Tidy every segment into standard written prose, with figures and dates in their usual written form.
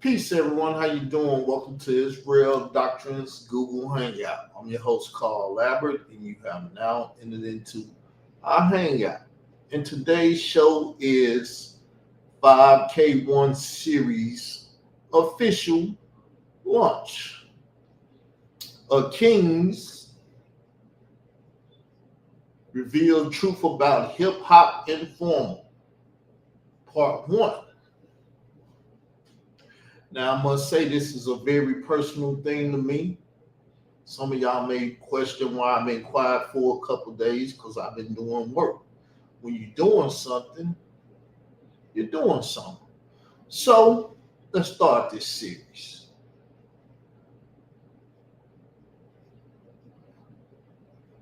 Peace, everyone. How you doing? Welcome to Israel Doctrines Google Hangout. I'm your host, Carl Labert, and you have now entered into our Hangout. And today's show is 5K1 series official launch. Kings reveal truth about hip hop Informant, part one. Now, I must say, this is a very personal thing to me. Some of y'all may question why I've been quiet for a couple days because I've been doing work. When you're doing something, you're doing something. So, let's start this series.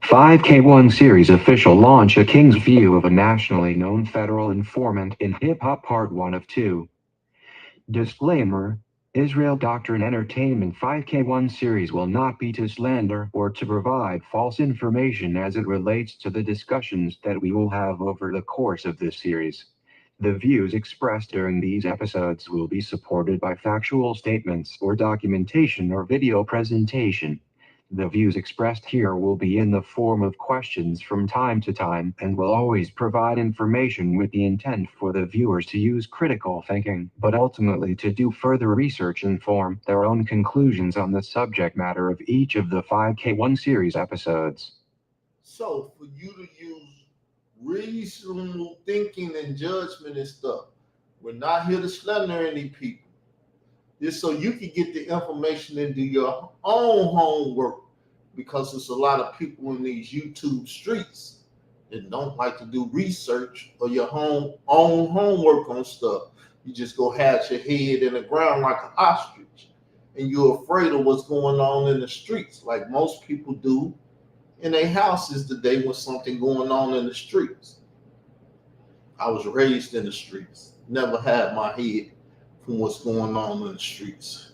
"5K1 Series Official Launch: A King's View of a Nationally Known Federal Informant in Hip Hop Part 1 of 2." Disclaimer: Israel Doctrine Entertainment 5K1 series will not be to slander or to provide false information as it relates to the discussions that we will have over the course of this series. The views expressed during these episodes will be supported by factual statements or documentation or video presentation. The views expressed here will be in the form of questions from time to time and will always provide information with the intent for the viewers to use critical thinking, but ultimately to do further research and form their own conclusions on the subject matter of each of the 5K1 series episodes. So, for you to use reasonable thinking and judgment and stuff, we're not here to slander any people. Just so you can get the information and do your own homework, because there's a lot of people in these YouTube streets that don't like to do research or your own homework on stuff. You just go hatch your head in the ground like an ostrich, and you're afraid of what's going on in the streets, like most people do in their houses today with something going on in the streets. I was raised in the streets, never had my head from what's going on in the streets.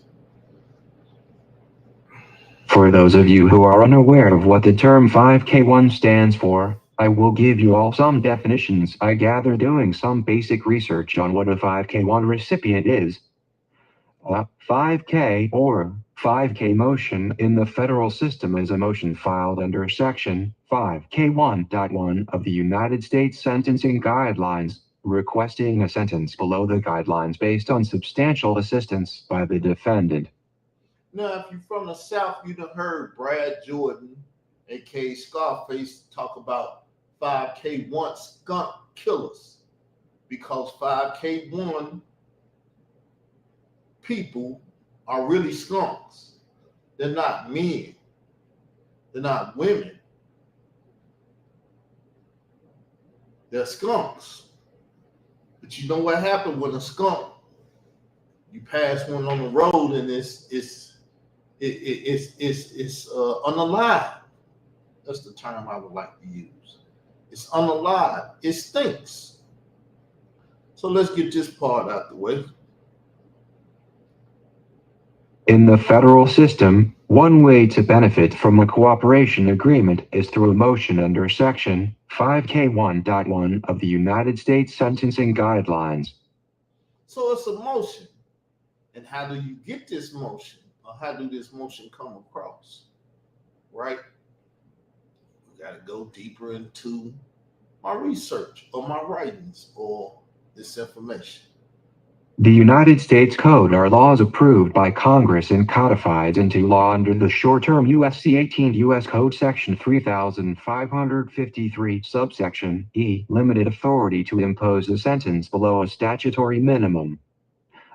For those of you who are unaware of what the term 5K1 stands for, I will give you all some definitions I gathered doing some basic research on what a 5K1 recipient is. A 5K or 5K motion in the federal system is a motion filed under Section 5K1.1 of the United States Sentencing Guidelines, requesting a sentence below the guidelines based on substantial assistance by the defendant. Now, if you're from the South, you'd have heard Brad Jordan, aka Scarface, talk about 5K1 skunk killers, because 5K1 people are really skunks. They're not men, they're not women, they're skunks. But you know what happened with a skunk? You pass one on the road and it's unalive. That's the term I would like to use. It's unalive. It stinks. So let's get this part out the way. In the federal system, one way to benefit from a cooperation agreement is through a motion under Section 5K1.1 of the United States Sentencing Guidelines. So it's a motion. And how do you get this motion? Or how do this motion come across? Right? We got to go deeper into my research or my writings or this information. The United States Code are laws approved by Congress and codified into law under the short-term USC 18 U.S. Code Section 3553, subsection E, limited authority to impose a sentence below a statutory minimum.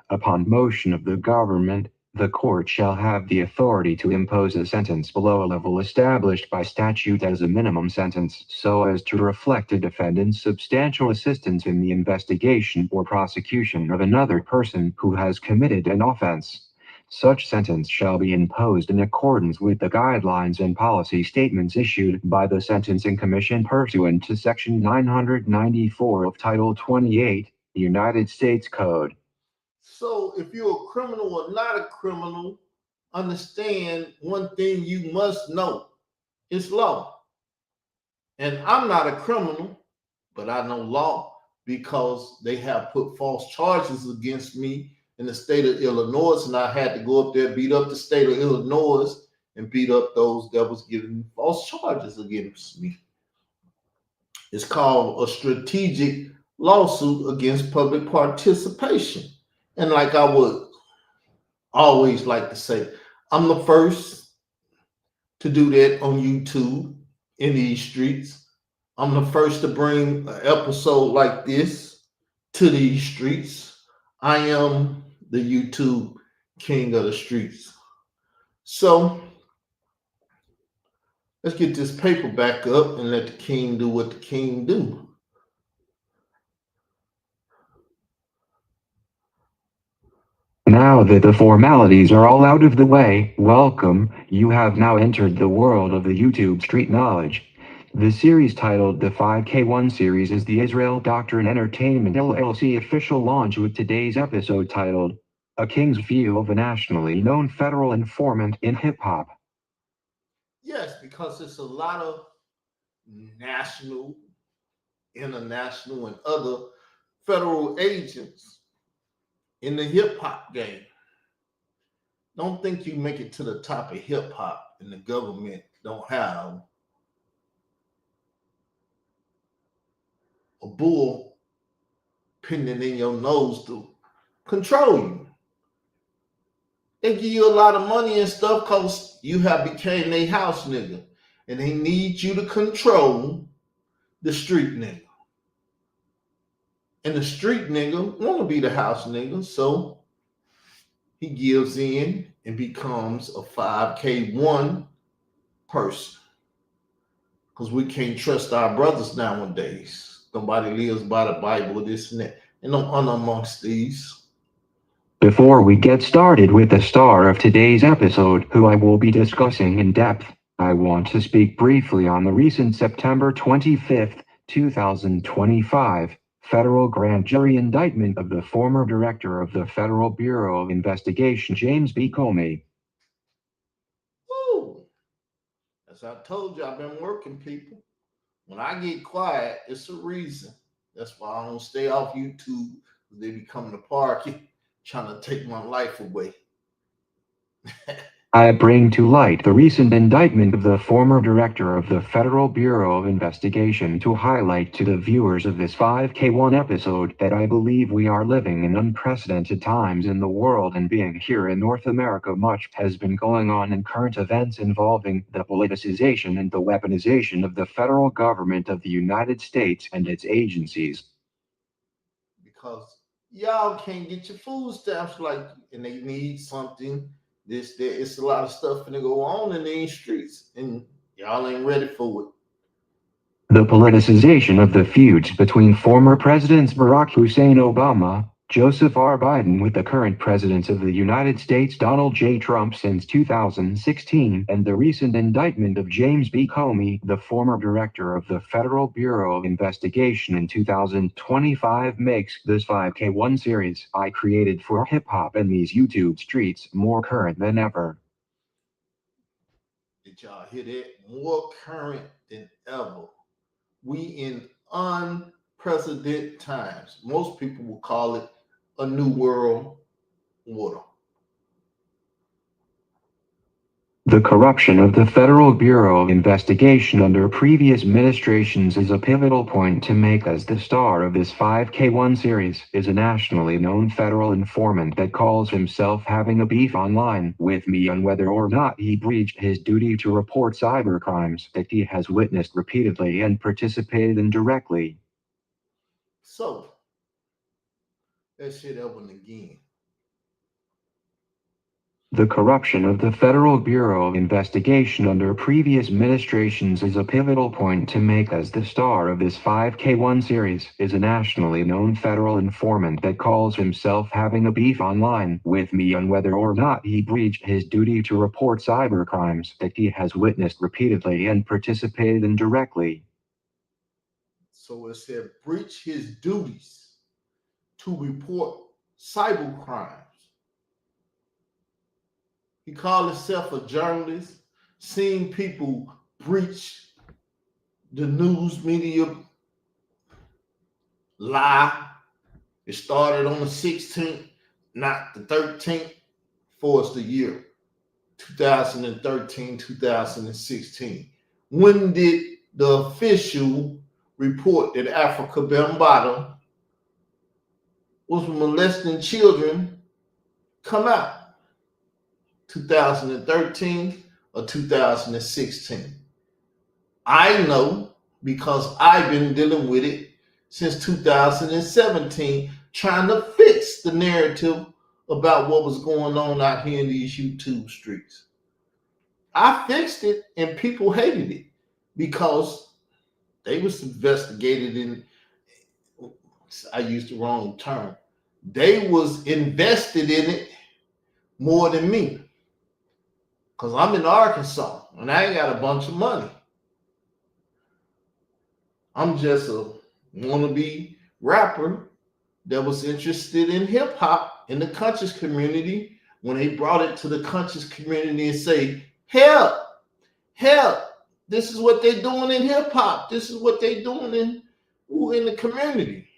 Upon motion of the government, the court shall have the authority to impose a sentence below a level established by statute as a minimum sentence, so as to reflect a defendant's substantial assistance in the investigation or prosecution of another person who has committed an offense. Such sentence shall be imposed in accordance with the guidelines and policy statements issued by the Sentencing Commission pursuant to Section 994 of Title 28, the United States Code. So if you're a criminal or not a criminal, understand one thing you must know. It's law. And I'm not a criminal, but I know law because they have put false charges against me in the state of Illinois, and I had to go up there, beat up the state of Illinois, and beat up those that was giving false charges against me. It's called a strategic lawsuit against public participation. And like I would always like to say, I'm the first to do that on YouTube in these streets. I'm the first to bring an episode like this to these streets. I am the YouTube king of the streets. So let's get this paper back up and let the king do what the king do. Now that the formalities are all out of the way, welcome, you have now entered the world of the YouTube Street Knowledge. The series titled the 5K1 series is the Israel Doctrine Entertainment LLC official launch with today's episode titled, A King's View of a Nationally Known Federal Informant in Hip Hop. Yes, because it's a lot of national, international, and other federal agents in the hip hop game. Don't think you make it to the top of hip hop and the government don't have a bull pending in your nose to control you. They give you a lot of money and stuff because you have became a house nigga. And they need you to control the street nigga. And the street nigga want to be the house nigga, so he gives in and becomes a 5K1 person. Because we can't trust our brothers nowadays. Nobody lives by the Bible, this and that. And no honor amongst these. Before we get started with the star of today's episode, who I will be discussing in depth, I want to speak briefly on the recent September 25th, 2025, federal grand jury indictment of the former director of the Federal Bureau of Investigation, James B. Comey. Woo! As I told you, I've been working, people. When I get quiet, it's a reason. That's why I don't stay off YouTube. They be coming to park trying to take my life away. I bring to light the recent indictment of the former director of the Federal Bureau of Investigation to highlight to the viewers of this 5K1 episode that I believe we are living in unprecedented times in the world, and being here in North America, much has been going on in current events involving the politicization and the weaponization of the federal government of the United States and its agencies. Because y'all can't get your food stamps and they need something. It's a lot of stuff gonna go on in these streets, and y'all ain't ready for it. The politicization of the feuds between former Presidents Barack Hussein Obama, Joseph R. Biden with the current President of the United States Donald J. Trump since 2016, and the recent indictment of James B. Comey, the former director of the Federal Bureau of Investigation in 2025, makes this 5K1 series I created for hip-hop and these YouTube streets more current than ever. Did y'all hear that? More current than ever. We in unprecedented times. Most people will call it a new world order. The corruption of the Federal Bureau of Investigation under previous administrations is a pivotal point to make, as the star of this 5K1 series is a nationally known federal informant that calls himself having a beef online with me on whether or not he breached his duty to report cybercrimes that he has witnessed repeatedly and participated in directly. So, that shit happened again. The corruption of the Federal Bureau of Investigation under previous administrations is a pivotal point to make, as the star of this 5K1 series is a nationally known federal informant that calls himself having a beef online with me on whether or not he breached his duty to report cybercrimes that he has witnessed repeatedly and participated in directly. So it said breach his duties to report cybercrimes. He called himself a journalist, seen people breach the news media lie. It started on the 16th. not the 13th, for us the year 2013, 2016. When did the official report that Africa Bambaataa was molesting children come out? 2013 or 2016? I know because I've been dealing with it since 2017, trying to fix the narrative about what was going on out here in these YouTube streets. I fixed it and people hated it because they was investigated in, I used the wrong term. They was invested in it more than me. Because I'm in Arkansas and I ain't got a bunch of money. I'm just a wannabe rapper that was interested in hip hop in the conscious community. When they brought it to the conscious community and say, help, help, this is what they're doing in hip hop. This is what they're doing in the community.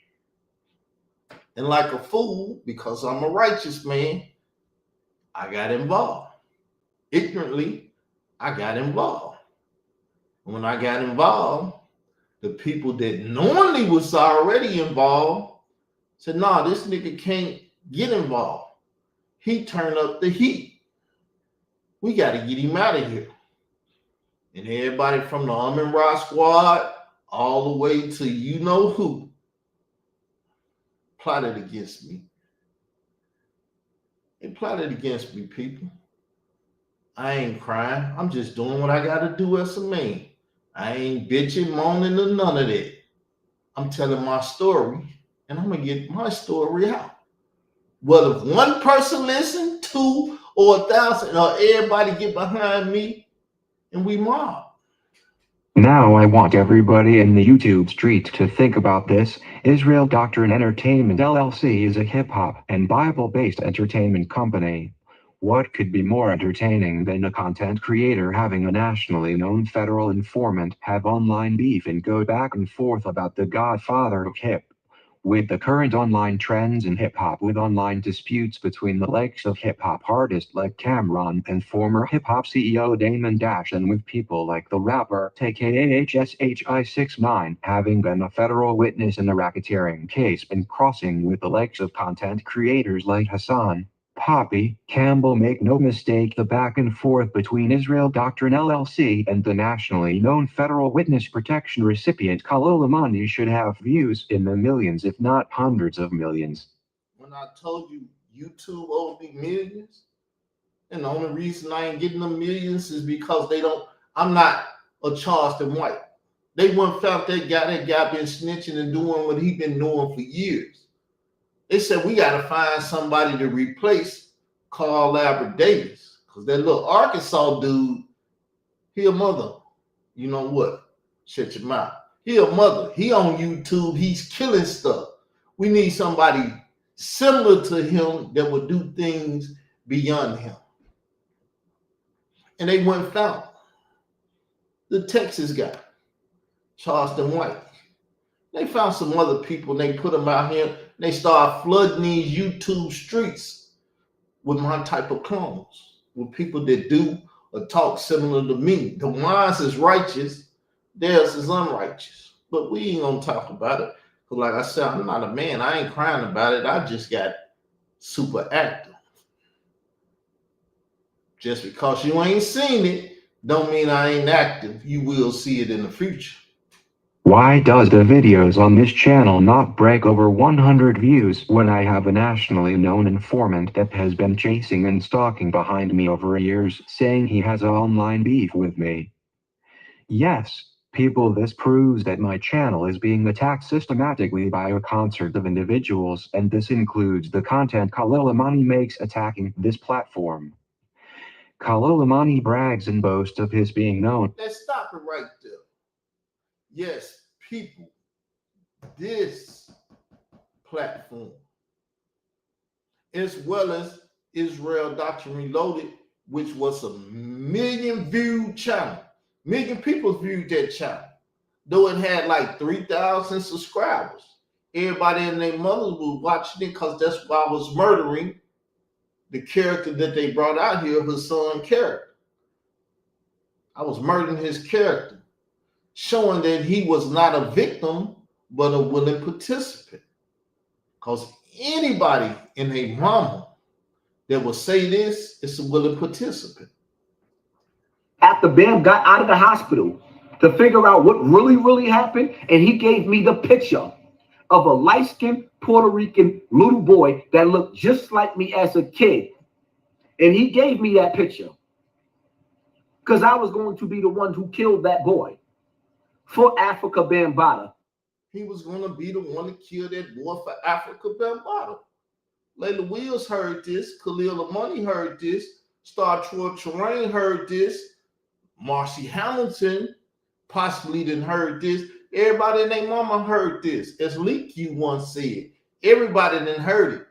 And like a fool, because I'm a righteous man, I got involved. Ignorantly, I got involved. And when I got involved, the people that normally was already involved said, nah, this nigga can't get involved. He turned up the heat. We got to get him out of here. And everybody from the Amin Ra squad all the way to you know who plotted against me. They plotted against me, people. I ain't crying. I'm just doing what I got to do as a man. I ain't bitching, moaning, or none of that. I'm telling my story, and I'm going to get my story out. Whether one person listen, 2 or 1,000, or everybody get behind me, and we mob. Now I want everybody in the YouTube streets to think about this. Israel Doctrine Entertainment LLC is a hip-hop and Bible-based entertainment company. What could be more entertaining than a content creator having a nationally known federal informant have online beef and go back and forth about the godfather of hip? With the current online trends in hip-hop, with online disputes between the likes of hip-hop artists like Cameron and former hip-hop CEO Damon Dash, and with people like the rapper aka HSHI69 having been a federal witness in a racketeering case and crossing with the likes of content creators like Hassan, Poppy, Campbell. Make no mistake, the back and forth between Israel Doctrine LLC and the nationally known federal witness protection recipient Khalil Amani should have views in the millions, if not hundreds of millions. When I told you YouTube owed me millions, and the only reason I ain't getting them millions is because I'm not a Charleston White. They wouldn't found that guy been snitching and doing what he been doing for years. They said we got to find somebody to replace Carl Albert Davis, because that little Arkansas dude, he a mother. You know what? Shut your mouth. He a mother. He on YouTube. He's killing stuff. We need somebody similar to him that would do things beyond him. And they went and found the Texas guy, Charleston White. They found some other people and they put them out here. They start flooding these YouTube streets with my type of clones, with people that do or talk similar to me. The ones is righteous, theirs is unrighteous. But we ain't gonna talk about it. Because like I said, I'm not a man. I ain't crying about it. I just got super active. Just because you ain't seen it, don't mean I ain't active. You will see it in the future. Why does the videos on this channel not break over 100 views when I have a nationally known informant that has been chasing and stalking behind me over years, saying he has online beef with me? Yes, people, this proves that my channel is being attacked systematically by a concert of individuals, and this includes the content Khalil Amani makes attacking this platform. Khalil Amani brags and boasts of his being known. Let's stop it right there. Yes, people, this platform, as well as Israel Doctrine Reloaded, which was a 1 million view channel. 1 million people viewed that channel, though it had like 3,000 subscribers. Everybody and their mothers was watching it because that's why I was murdering the character that they brought out here, his son character. I was murdering his character, showing that he was not a victim, but a willing participant. Because anybody in a mama that will say this is a willing participant. After Bam got out of the hospital to figure out what really happened, and he gave me the picture of a light-skinned Puerto Rican little boy that looked just like me as a kid. And he gave me that picture because I was going to be the one who killed that boy for Africa Bambaataa. He was going to be the one to kill that boy for Africa Bambaataa. Layla Wills heard this. Khalil Amani heard this. Star Troy Terrain heard this. Marcy Hamilton possibly didn't heard this. Everybody and their mama heard this. As Leak you once said, everybody didn't heard it.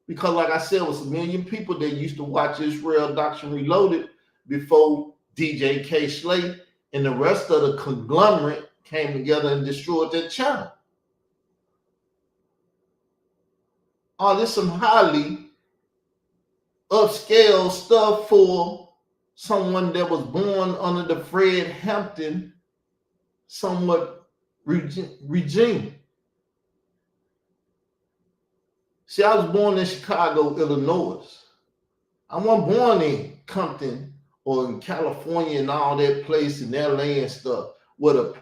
Because like I said, it was a million people that used to watch Israel Doctrine Reloaded before DJ K. Slay and the rest of the conglomerate came together and destroyed that channel. Oh, this is some highly upscale stuff for someone that was born under the Fred Hampton somewhat regime. See, I was born in Chicago, Illinois. I wasn't born in Compton or in California and all that place in LA and stuff. Well,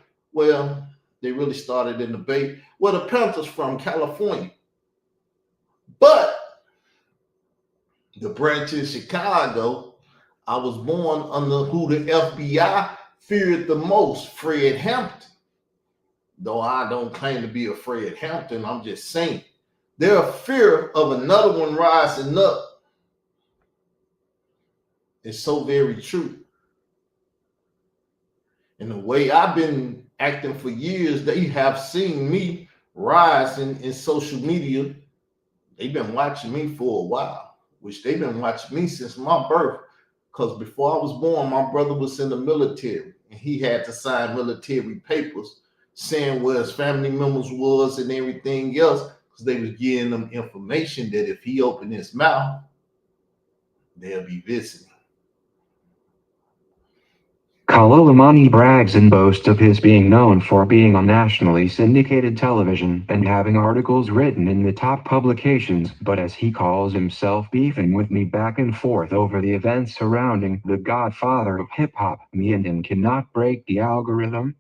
they really started in the Bay, where the Panthers from, California. But the branch in Chicago, I was born under who the FBI feared the most, Fred Hampton. Though I don't claim to be a Fred Hampton, I'm just saying. Their fear of another one rising up is so very true. And the way I've been acting for years, they have seen me rising in social media. They've been watching me for a while, which they've been watching me since my birth. Because before I was born, my brother was in the military, and he had to sign military papers saying where his family members was and everything else, because they was giving them information that if he opened his mouth, they'll be visiting. Khalil Amani brags and boasts of his being known for being on nationally syndicated television and having articles written in the top publications, but as he calls himself, beefing with me back and forth over the events surrounding the godfather of hip-hop, me and him cannot break the algorithm.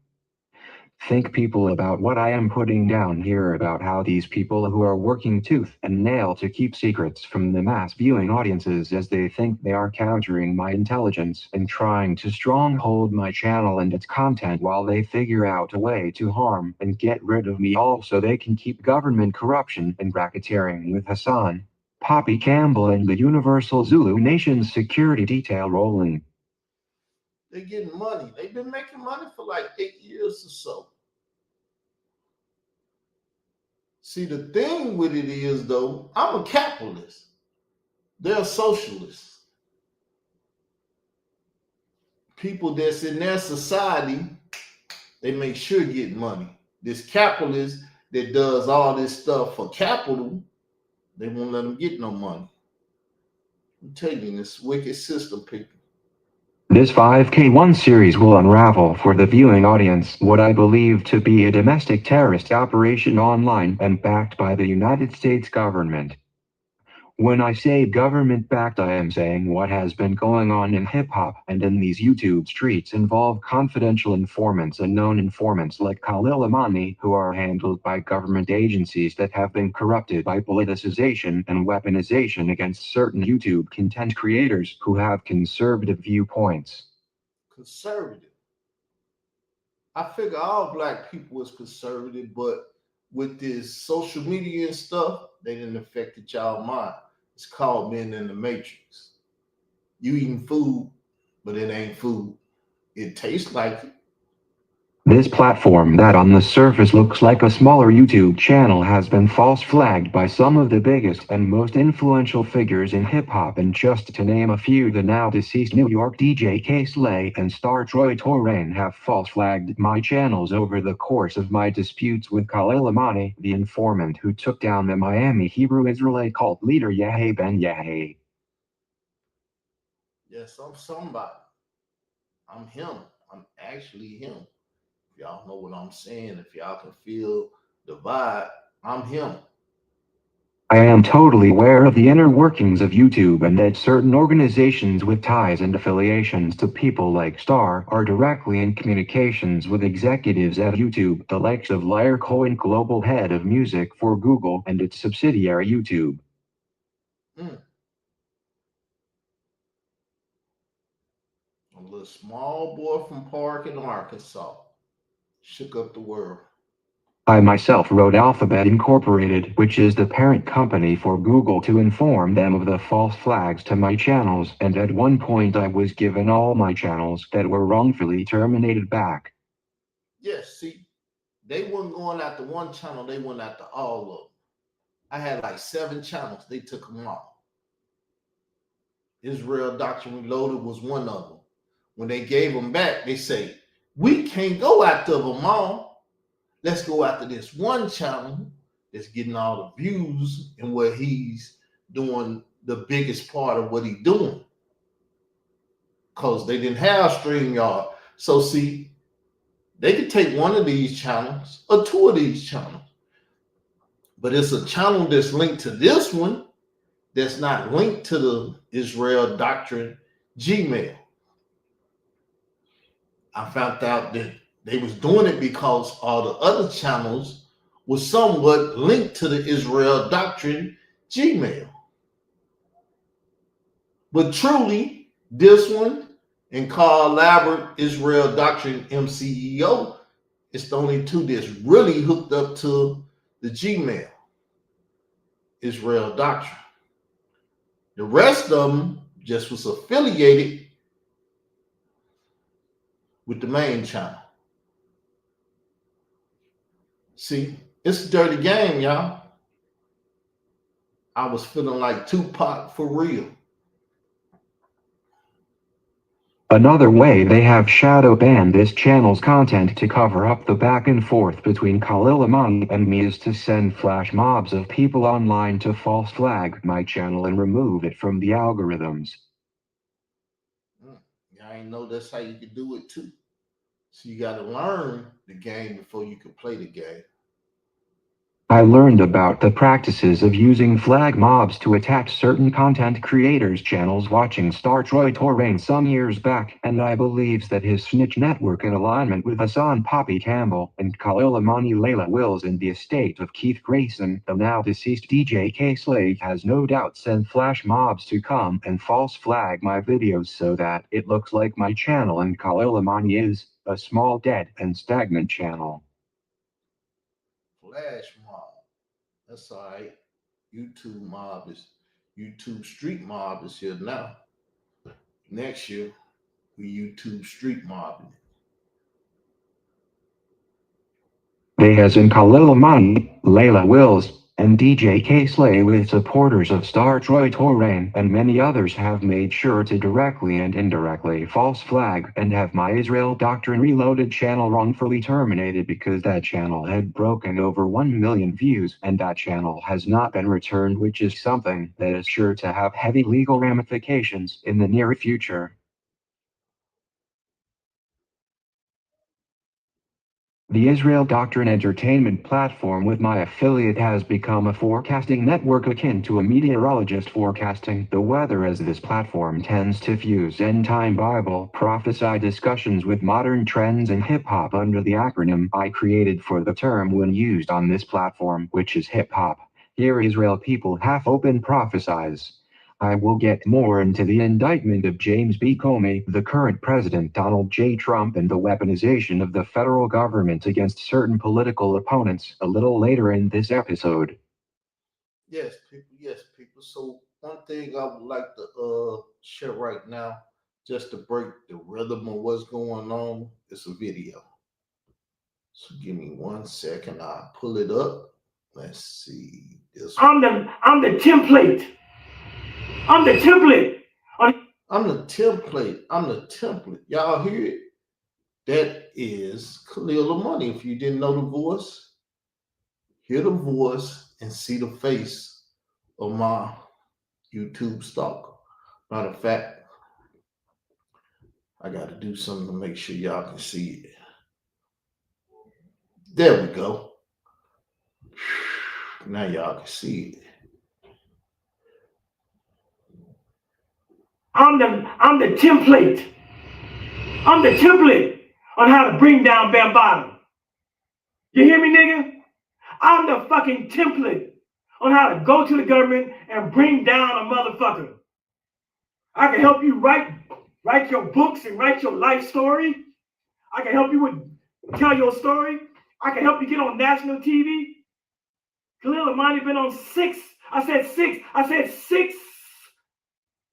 Think people about what I am putting down here, about how these people who are working tooth and nail to keep secrets from the mass viewing audiences, as they think they are countering my intelligence and trying to stronghold my channel and its content, while they figure out a way to harm and get rid of me all so they can keep government corruption and racketeering with Hassan, Poppy Campbell and the Universal Zulu Nation's security detail rolling. They're getting money. They've been making money for like 8 years or so. See, the thing with it is, though, I'm a capitalist. They're socialists. People that's in their society, they make sure get money. This capitalist that does all this stuff for capital, they won't let them get no money. I'm telling you, this wicked system, people. This 5K1 series will unravel for the viewing audience what I believe to be a domestic terrorist operation online and backed by the United States government. When I say government-backed, I am saying what has been going on in hip-hop and in these YouTube streets involve confidential informants and known informants like Khalil Amani, who are handled by government agencies that have been corrupted by politicization and weaponization against certain YouTube content creators who have conservative viewpoints. Conservative. I figure all black people is conservative, but with this social media and stuff, they didn't affect y'all mind. It's called being in the matrix. You eating food, but it ain't food. It tastes like it. This platform that on the surface looks like a smaller YouTube channel has been false flagged by some of the biggest and most influential figures in hip-hop, and just to name a few, the now deceased New York DJ K. Slay and Star Troy Terrain have false flagged my channels over the course of my disputes with Khalil Amani, the informant who took down the Miami Hebrew Israelite cult leader Yahya Ben Yahya. Yes, I'm somebody. I'm him. I'm actually him. If y'all know what I'm saying, if y'all can feel the vibe, I'm him. I am totally aware of the inner workings of YouTube and that certain organizations with ties and affiliations to people like Star are directly in communications with executives at YouTube, the likes of Liar Cohen, global head of music for Google and its subsidiary YouTube. Mm. A little small boy from Parkin, Arkansas. Shook up the world. I myself wrote Alphabet Incorporated, which is the parent company for Google, to inform them of the false flags to my channels, and at one point I was given all my channels that were wrongfully terminated back. Yes, see, they weren't going after one channel, they went after all of them. I had like 7 channels, they took them all. Israel Doctrine Reloaded was one of them. When they gave them back, they say, we can't go after them all. Let's go after this one channel that's getting all the views and where he's doing the biggest part of what he's doing. Because they didn't have StreamYard. So see, they could take one of these channels or 2 of these channels. But it's a channel that's linked to this one that's not linked to the Israel Doctrine Gmail. I found out that they was doing it because all the other channels were somewhat linked to the Israel Doctrine Gmail. But truly, this one and Carl Labert, Israel Doctrine MCEO, it's the only 2 that's really hooked up to the Gmail, Israel Doctrine. The rest of them just was affiliated with the main channel. See, it's a dirty game, y'all. I was feeling like Tupac for real. Another way they have shadow banned this channel's content to cover up the back and forth between Khalil Amani and me is to send flash mobs of people online to false flag my channel and remove it from the algorithms. I ain't know that's how you could do it too. So you got to learn the game before you can play the game. I learned about the practices of using flag mobs to attack certain content creators' channels watching Star Troy Torrain some years back, and I believes that his snitch network in alignment with Hassan Poppy Campbell and Khalil Amani Layla Wills and the estate of Keith Grayson, the now deceased DJ K. Slade, has no doubt sent flash mobs to come and false flag my videos so that it looks like my channel and Khalil Amani is a small, dead, and stagnant channel. Flash mob. That's all right. YouTube Street Mob is here now. Next year, we YouTube Street Mobbing. They as in Khalil Amani, Layla Wills, and DJ K. Slay with supporters of Star Troy Torrain and many others have made sure to directly and indirectly false flag and have my Israel Doctrine Reloaded channel wrongfully terminated because that channel had broken over 1 million views and that channel has not been returned, which is something that is sure to have heavy legal ramifications in the near future. The Israel Doctrine Entertainment platform with my affiliate has become a forecasting network akin to a meteorologist forecasting the weather, as this platform tends to fuse end-time Bible prophesy discussions with modern trends and hip-hop under the acronym I created for the term when used on this platform, which is hip-hop. Here Israel people half-open prophesies. I will get more into the indictment of James B. Comey, the current president Donald J. Trump, and the weaponization of the federal government against certain political opponents a little later in this episode. Yes, people. Yes, people. So one thing I would like to share right now, just to break the rhythm of what's going on, is a video. So give me 1 second. I'll pull it up. Let's see this. I'm the template. I'm the template. I'm the template. I'm the template. Y'all hear it? That is Khalil Amani. If you didn't know the voice, hear the voice and see the face of my YouTube stalker. Matter of fact, I got to do something to make sure y'all can see it. There we go. Now y'all can see it. I'm the template. I'm the template on how to bring down Bambaataa. You hear me, nigga? I'm the fucking template on how to go to the government and bring down a motherfucker. I can help you write your books and write your life story. I can help you tell your story. I can help you get on national TV. Khalil Amani been on six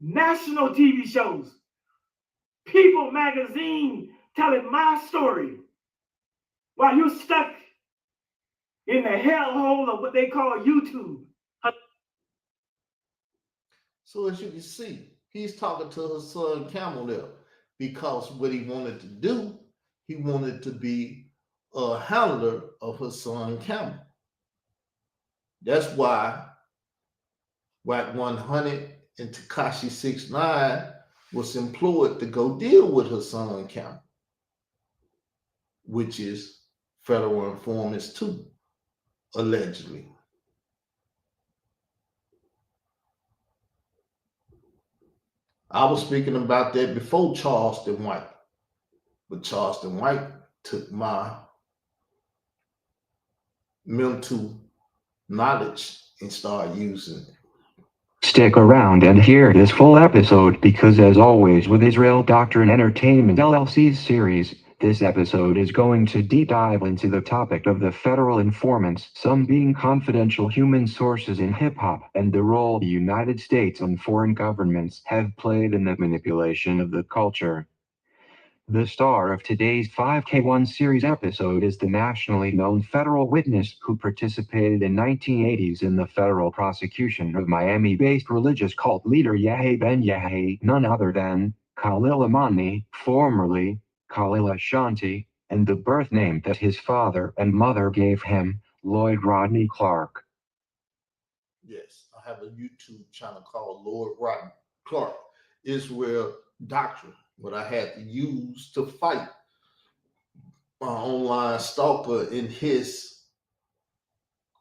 national TV shows. People magazine telling my story. While you're stuck in the hellhole of what they call YouTube. So as you can see, he's talking to his son Camel there because what he wanted to do, he wanted to be a handler of his son Camel. That's why Wack 100 and Tekashi 69 was employed to go deal with her son Camel, which is federal informants too, allegedly. I was speaking about that before Charleston White, but Charleston White took my mental knowledge and started using it. Stick around and hear this full episode because, as always with Israel Doctrine Entertainment LLC's series, this episode is going to deep dive into the topic of the federal informants, some being confidential human sources in hip-hop, and the role the United States and foreign governments have played in the manipulation of the culture. The star of today's 5K1 series episode is the nationally known federal witness who participated in 1980s in the federal prosecution of Miami-based religious cult leader Yahya Ben Yahya, none other than Khalil Amani, formerly Khalil Ashanti, and the birth name that his father and mother gave him, Lloyd Rodney Clark. Yes, I have a YouTube channel called Lord Rodney Clark, Israel Doctrine, what I had to use to fight my online stalker in his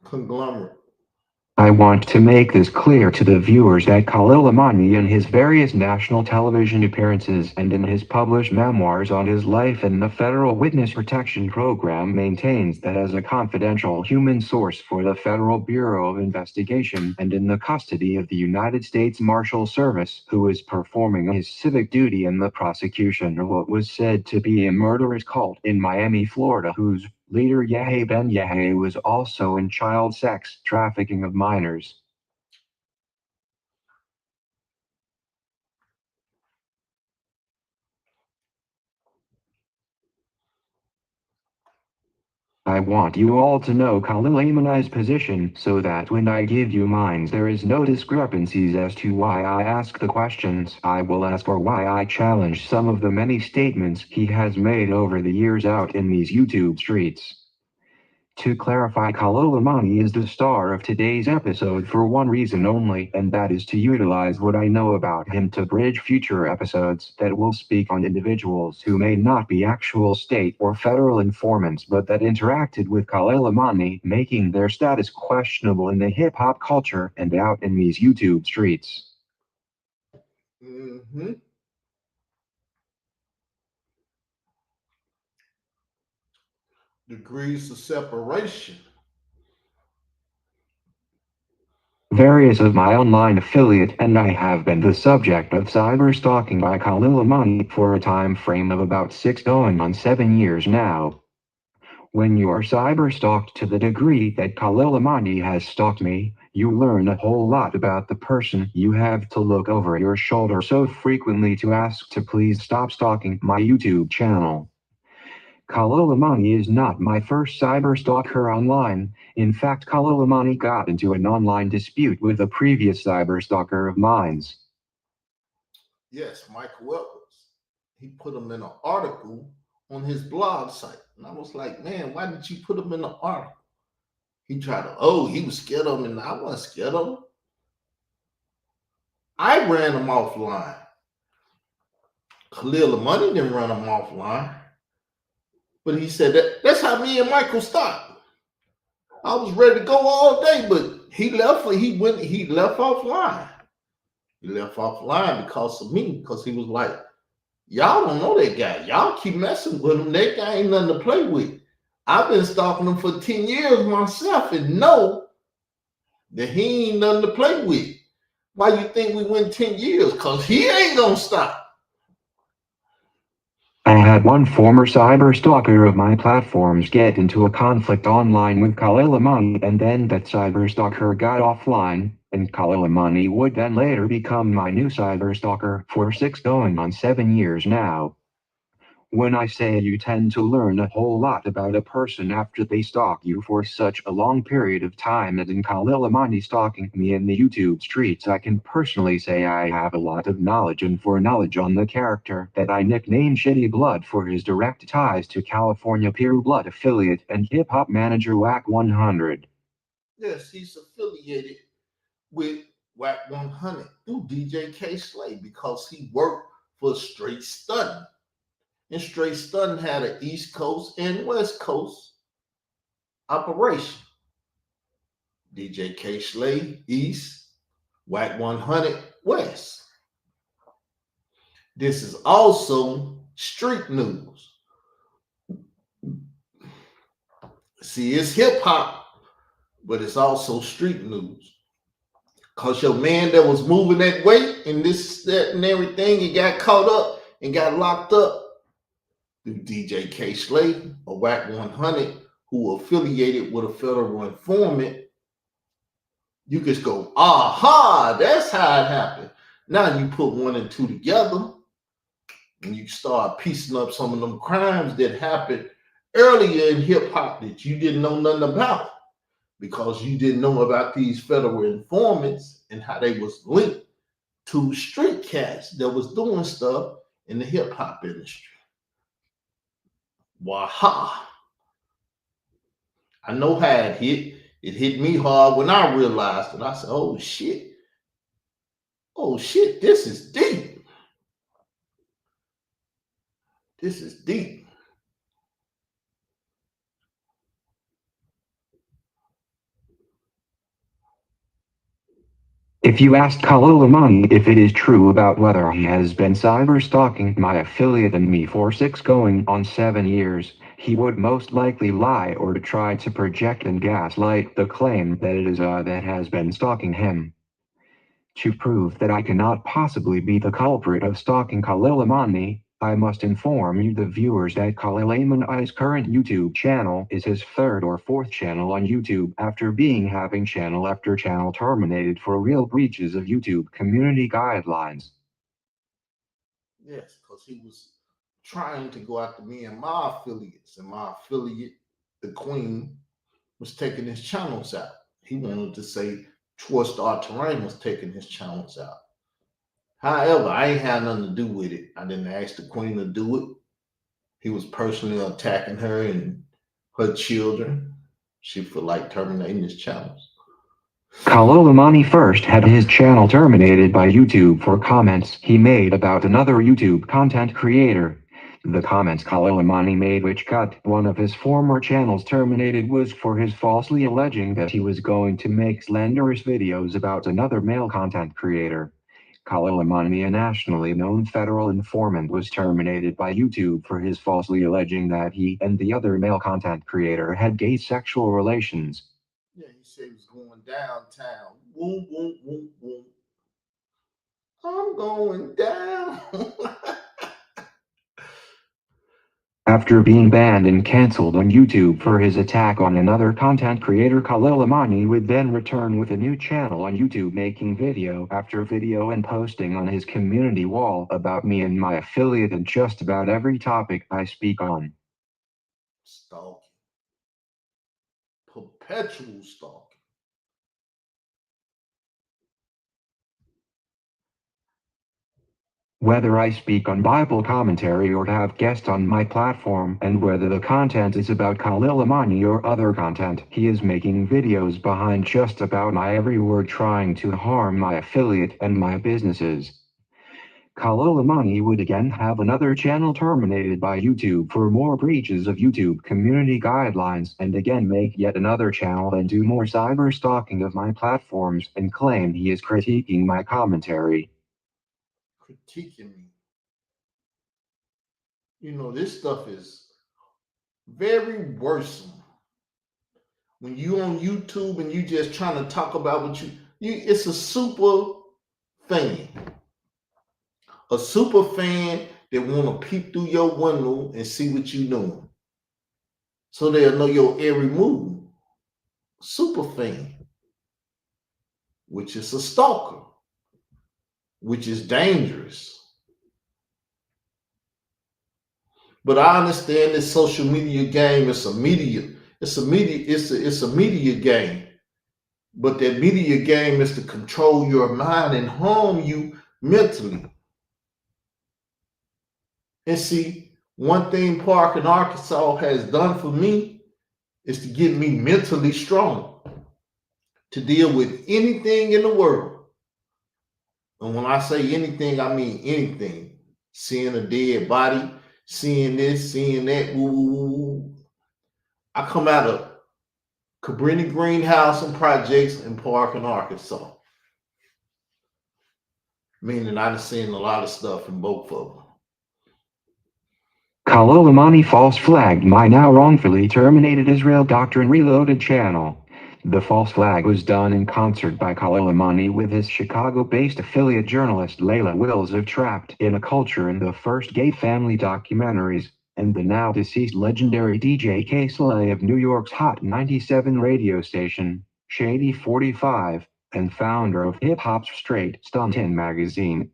conglomerate. I want to make this clear to the viewers that Khalil Amani in his various national television appearances and in his published memoirs on his life in the Federal Witness Protection Program maintains that as a confidential human source for the Federal Bureau of Investigation and in the custody of the United States Marshal Service, who is performing his civic duty in the prosecution of what was said to be a murderous cult in Miami, Florida, whose leader Yahya Ben Yahya was also in child sex trafficking of minors. I want you all to know Khalil Amani's position so that when I give you mine there is no discrepancies as to why I ask the questions I will ask or why I challenge some of the many statements he has made over the years out in these YouTube streets. To clarify, Khalil Amani is the star of today's episode for one reason only, and that is to utilize what I know about him to bridge future episodes that will speak on individuals who may not be actual state or federal informants but that interacted with Khalil Amani, making their status questionable in the hip-hop culture and out in these YouTube streets. Mm-hmm. Degrees of separation. Various of my online affiliate and I have been the subject of cyber stalking by Khalil Amani for a time frame of about 6 going on 7 years now. When you are cyber stalked to the degree that Khalil Amani has stalked me, you learn a whole lot about the person. You have to look over your shoulder so frequently to ask to please stop stalking my YouTube channel. Khalil Amani is not my first cyber stalker online. In fact, Khalil Amani got into an online dispute with a previous cyber stalker of mine's. Yes, Michael Edwards. He put him in an article on his blog site. And I was like, man, why did you put him in the article? He tried to, he was scared of him, and I wasn't scared of him. I ran him offline. Khalil Money didn't run him offline. But he said that's how me and Michael started. I was ready to go all day, but he left offline. He left offline because of me, because he was like, y'all don't know that guy. Y'all keep messing with him. That guy ain't nothing to play with. I've been stalking him for 10 years myself and know that he ain't nothing to play with. Why you think we went 10 years? Because he ain't gonna stop. I had one former cyber stalker of my platforms get into a conflict online with Khalil Amani, and then that cyber stalker got offline, and Khalil Amani would then later become my new cyber stalker for 6 going on 7 years now. When I say you tend to learn a whole lot about a person after they stalk you for such a long period of time, as in Khalil Amani stalking me in the YouTube streets, I can personally say I have a lot of knowledge and foreknowledge on the character that I nicknamed Shitty Blood for his direct ties to California Pure Blood affiliate and hip-hop manager Whack 100. Yes, he's affiliated with Whack 100 through DJ K Slay because he worked for Straight Stunning. And Straight Stunning had an East Coast and West Coast operation. DJ K Slay East, Whack 100 West. This is also street news. See, it's hip hop, but it's also street news. Because your man that was moving that weight and this, that, and everything, he got caught up and got locked up through DJ K Slay or Whack 100, who affiliated with a federal informant. You just go, aha, that's how it happened. Now you put 1 and 2 together and you start piecing up some of them crimes that happened earlier in hip hop that you didn't know nothing about because you didn't know about these federal informants and how they was linked to street cats that was doing stuff in the hip hop industry. Waha. I know how it hit. It hit me hard when I realized it. I said, oh shit. Oh shit, this is deep. This is deep. If you asked Khalil Amani if it is true about whether he has been cyber stalking my affiliate and me for 6 going on 7 years, he would most likely lie or to try to project and gaslight the claim that it is that has been stalking him. To prove that I cannot possibly be the culprit of stalking Khalil Amani, I must inform you the viewers that Khalil Amani's current YouTube channel is his 3rd or 4th channel on YouTube after having channel after channel terminated for real breaches of YouTube community guidelines. Yes, because he was trying to go after me and my affiliates, and my affiliate, the Queen, was taking his channels out. He wanted to say Troy Star Terrain was taking his channels out. However, I ain't had nothing to do with it. I didn't ask the Queen to do it. He was personally attacking her and her children. She felt like terminating his channels. Khalil Amani first had his channel terminated by YouTube for comments he made about another YouTube content creator. The comments Khalil Amani made which got one of his former channels terminated was for his falsely alleging that he was going to make slanderous videos about another male content creator. Khalil Amani, a nationally known federal informant, was terminated by YouTube for his falsely alleging that he and the other male content creator had gay sexual relations. Yeah, he said he was going downtown. Boom, boom, boom, boom. I'm going down. After being banned and cancelled on YouTube for his attack on another content creator, Khalil Amani would then return with a new channel on YouTube, making video after video and posting on his community wall about me and my affiliate and just about every topic I speak on. Stalking. Perpetual stalking. Whether I speak on Bible commentary or have guests on my platform, and whether the content is about Khalil Amani or other content, he is making videos behind just about my every word, trying to harm my affiliate and my businesses. Khalil Amani would again have another channel terminated by YouTube for more breaches of YouTube community guidelines, and again make yet another channel and do more cyber stalking of my platforms and claim he is critiquing my commentary. Critiquing me. You know, this stuff is very worrisome. When you on YouTube and you just trying to talk about what it's a super fan. A super fan that want to peep through your window and see what you doing. So they'll know your every move. Super fan. Which is a stalker. Which is dangerous. But I understand this social media game is a media game. But that media game is to control your mind and harm you mentally. And see, one thing Park in Arkansas has done for me is to get me mentally strong to deal with anything in the world. And when I say anything, I mean anything. Seeing a dead body, seeing this, seeing that, woo, woo, woo. I come out of Cabrini Greenhouse and Projects in Park in Arkansas. Meaning I've seen a lot of stuff in both of them. Khalil Amani false flagged my now wrongfully terminated Israel Doctrine Reloaded channel. The false flag was done in concert by Khalil Amani with his Chicago-based affiliate journalist Layla Wills of Trapped in a Culture and the First Gay Family documentaries, and the now deceased legendary DJ K. Slay of New York's Hot 97 radio station, Shady 45, and founder of Hip Hop's Straight Stuntin' magazine.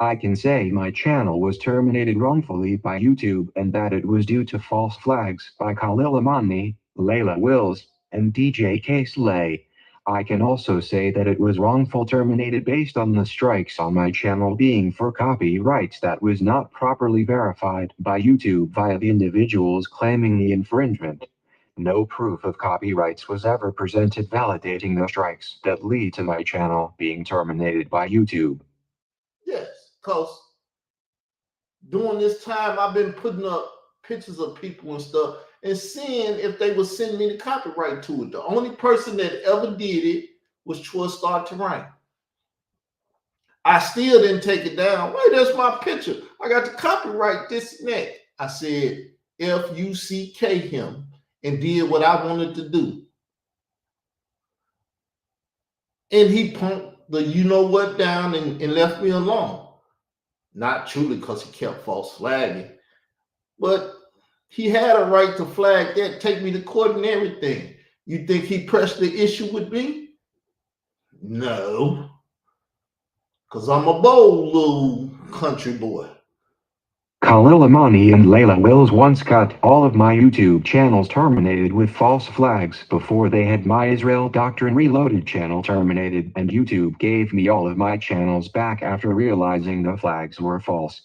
I can say my channel was terminated wrongfully by YouTube and that it was due to false flags by Khalil Amani, Layla Wills, and DJ K. Slay. I can also say that it was wrongful terminated based on the strikes on my channel being for copyrights that was not properly verified by YouTube via the individuals claiming the infringement. No proof of copyrights was ever presented validating the strikes that lead to my channel being terminated by YouTube. Yes, because during this time I've been putting up pictures of people and stuff and seeing if they would send me the copyright to it. The only person that ever did it was Troy Star Terrain. I still didn't take it down. Wait, that's my picture. I got the copyright this and that. I said F-U-C-K him and did what I wanted to do. And he punked the you know what down and left me alone. Not truly because he kept false flagging, but he had a right to flag that, take me to court and everything. You think he pressed the issue with me? No, because I'm a bold little country boy. Khalil Amani and Layla Wills once got all of my YouTube channels terminated with false flags before they had my Israel Doctrine Reloaded channel terminated, and YouTube gave me all of my channels back after realizing the flags were false.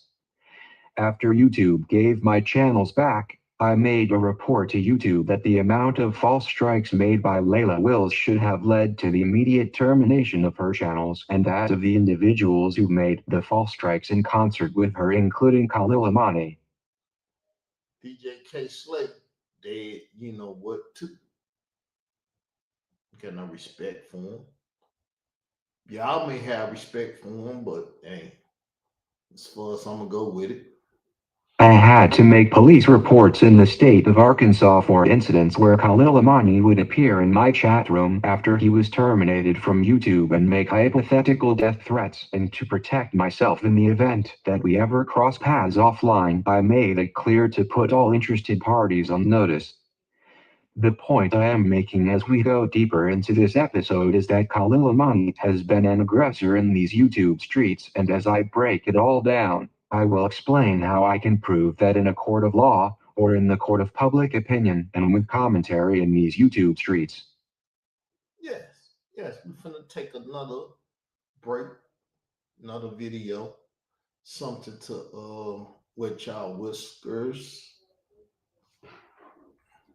After YouTube gave my channels back, I made a report to YouTube that the amount of false strikes made by Layla Wills should have led to the immediate termination of her channels and that of the individuals who made the false strikes in concert with her, including Khalil Amani. DJ K. Slay, they, you know what, too. Got no respect for him. Y'all may have respect for him, but hey, as far as I'm going to go with it. I had to make police reports in the state of Arkansas for incidents where Khalil Amani would appear in my chat room after he was terminated from YouTube and make hypothetical death threats, and to protect myself in the event that we ever cross paths offline, I made it clear to put all interested parties on notice. The point I am making as we go deeper into this episode is that Khalil Amani has been an aggressor in these YouTube streets, and as I break it all down, I will explain how I can prove that in a court of law, or in the court of public opinion, and with commentary in these YouTube streets. Yes, we're finna take another break, another video, something to wet y'all whiskers.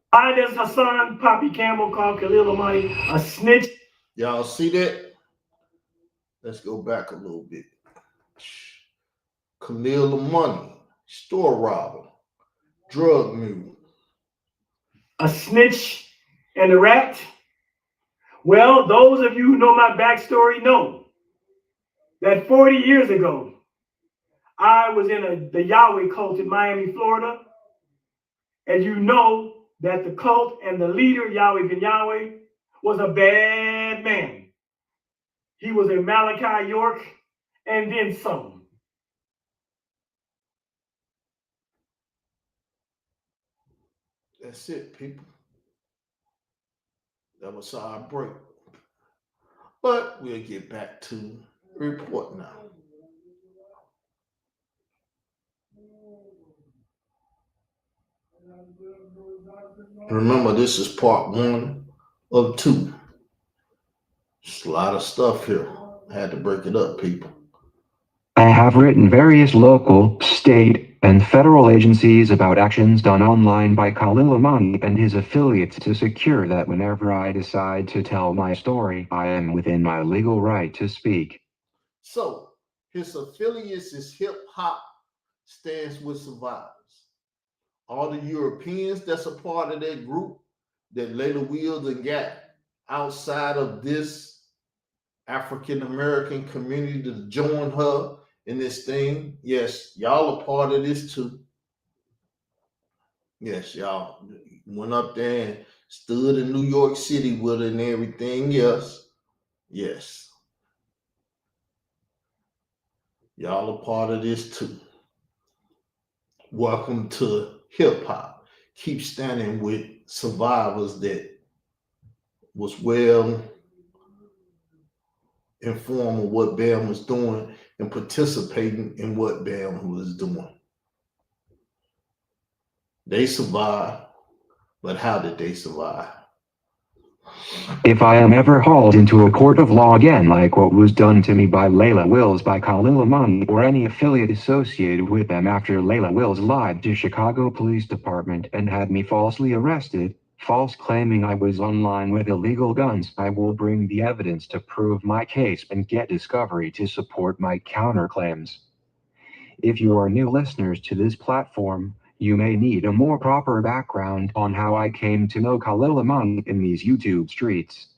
Why does Hassan Poppy Campbell call Khalil Amani a snitch? Y'all see that? Let's go back a little bit. Camille money, store robber, drug mule. A snitch and a rat? Well, those of you who know my backstory know that 40 years ago, I was in the Yahweh cult in Miami, Florida. And you know that the cult and the leader, Yahweh ben Yahweh, was a bad man. He was a Malachi York and then some. That's it, people. That was our break. But we'll get back to the report now. Remember, this is part 1 of 2. There's a lot of stuff here. I had to break it up, people. I have written various local, state, and federal agencies about actions done online by Khalil Amani and his affiliates to secure that whenever I decide to tell my story, I am within my legal right to speak. So, his affiliates is Hip Hop Stands with Survivors. All the Europeans that's a part of that group that Layla Wills and got outside of this African American community to join her in this thing. Yes, y'all are part of this too. Yes, y'all went up there and stood in New York City with her and everything else. Yes. Y'all are part of this too. Welcome to hip hop. Keep standing with survivors that was well informed of what BAM was doing and participating in what BAM was doing. They survived, but how did they survive? If I am ever hauled into a court of law again like what was done to me by Layla Wills by Khalil Amani or any affiliate associated with them after Layla Wills lied to Chicago Police Department and had me falsely arrested, false claiming I was online with illegal guns, I will bring the evidence to prove my case and get discovery to support my counterclaims. If you are new listeners to this platform, you may need a more proper background on how I came to know Khalil Amani in these YouTube streets.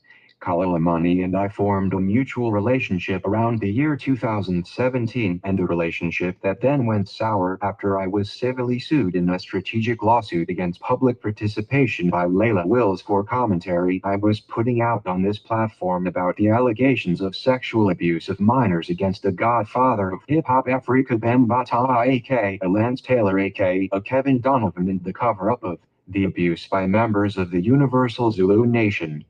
Khalil Amani and I formed a mutual relationship around the year 2017, and a relationship that then went sour after I was civilly sued in a strategic lawsuit against public participation by Layla Wills for commentary I was putting out on this platform about the allegations of sexual abuse of minors against the godfather of hip-hop Afrika Bambaataa aka Lance Taylor aka Kevin Donovan, and the cover-up of the abuse by members of the Universal Zulu Nation.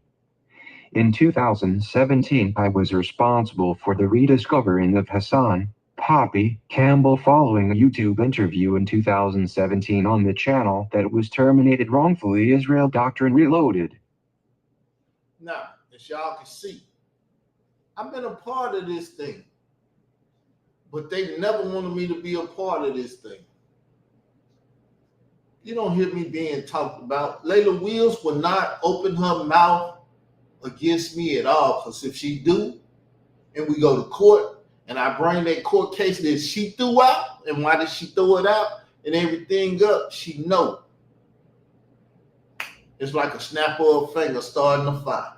In 2017, I was responsible for the rediscovering of Hassan Poppy Campbell following a YouTube interview in 2017 on the channel that was terminated wrongfully, Israel Doctrine Reloaded. Now, as y'all can see, I've been a part of this thing, but they never wanted me to be a part of this thing. You don't hear me being talked about. Layla Wills will not open her mouth against me at all, because if she do, and we go to court, and I bring that court case that she threw out, and why did she throw it out, and everything up, she know. It's like a snap of a finger starting a fire.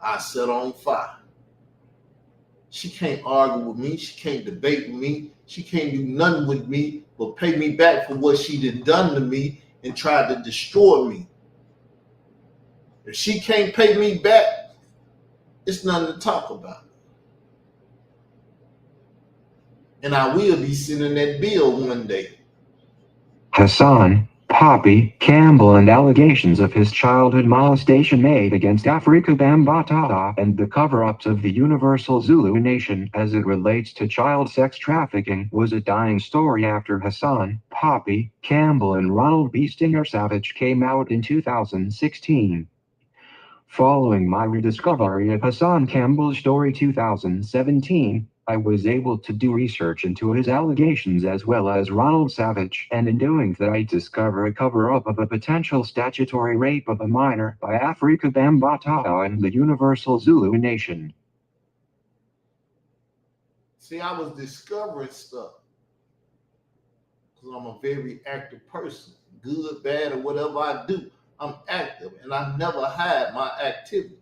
I set on fire. She can't argue with me. She can't debate with me. She can't do nothing with me but pay me back for what she done to me and tried to destroy me. If she can't pay me back, it's nothing to talk about. And I will be sending that bill one day. Hassan Poppy Campbell and allegations of his childhood molestation made against Afrika Bambaataa and the cover-ups of the Universal Zulu Nation as it relates to child sex trafficking was a dying story after Hassan Poppy Campbell and Ronald B. Stinger Savage came out in 2016. Following my rediscovery of Hassan Campbell's story 2017, I was able to do research into his allegations as well as Ronald Savage, and in doing that I discovered a cover-up of a potential statutory rape of a minor by Afrika Bambaataa and the Universal Zulu Nation. See, I was discovering stuff. because I'm a very active person. Good, bad, or whatever I do, I'm active, and I never hide my activity.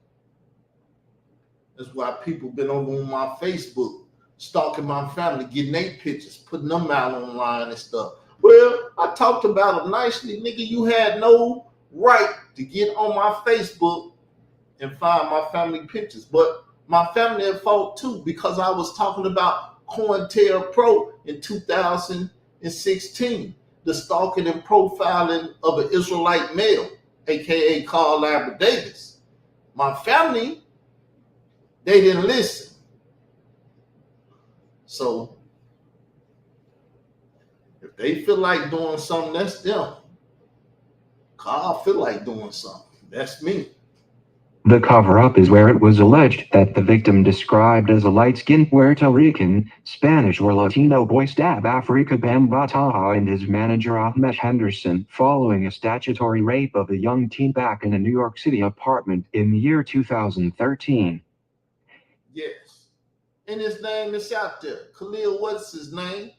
That's why people been over on my Facebook, stalking my family, getting their pictures, putting them out online and stuff. Well, I talked about them nicely, nigga. You had no right to get on my Facebook and find my family pictures. But my family at fault too, because I was talking about COINTELPRO in 2016, the stalking and profiling of an Israelite male, aka Carl Lambert Davis. My family, they didn't listen. So if they feel like doing something, that's them. Carl feel like doing something. That's me. The cover-up is where it was alleged that the victim, described as a light-skinned Puerto Rican, Spanish or Latino boy, stabbed Africa Bambataha and his manager Ahmed Henderson following a statutory rape of a young teen back in a New York City apartment in the year 2013. Yes. And his name is out there. Khalil, what's his name?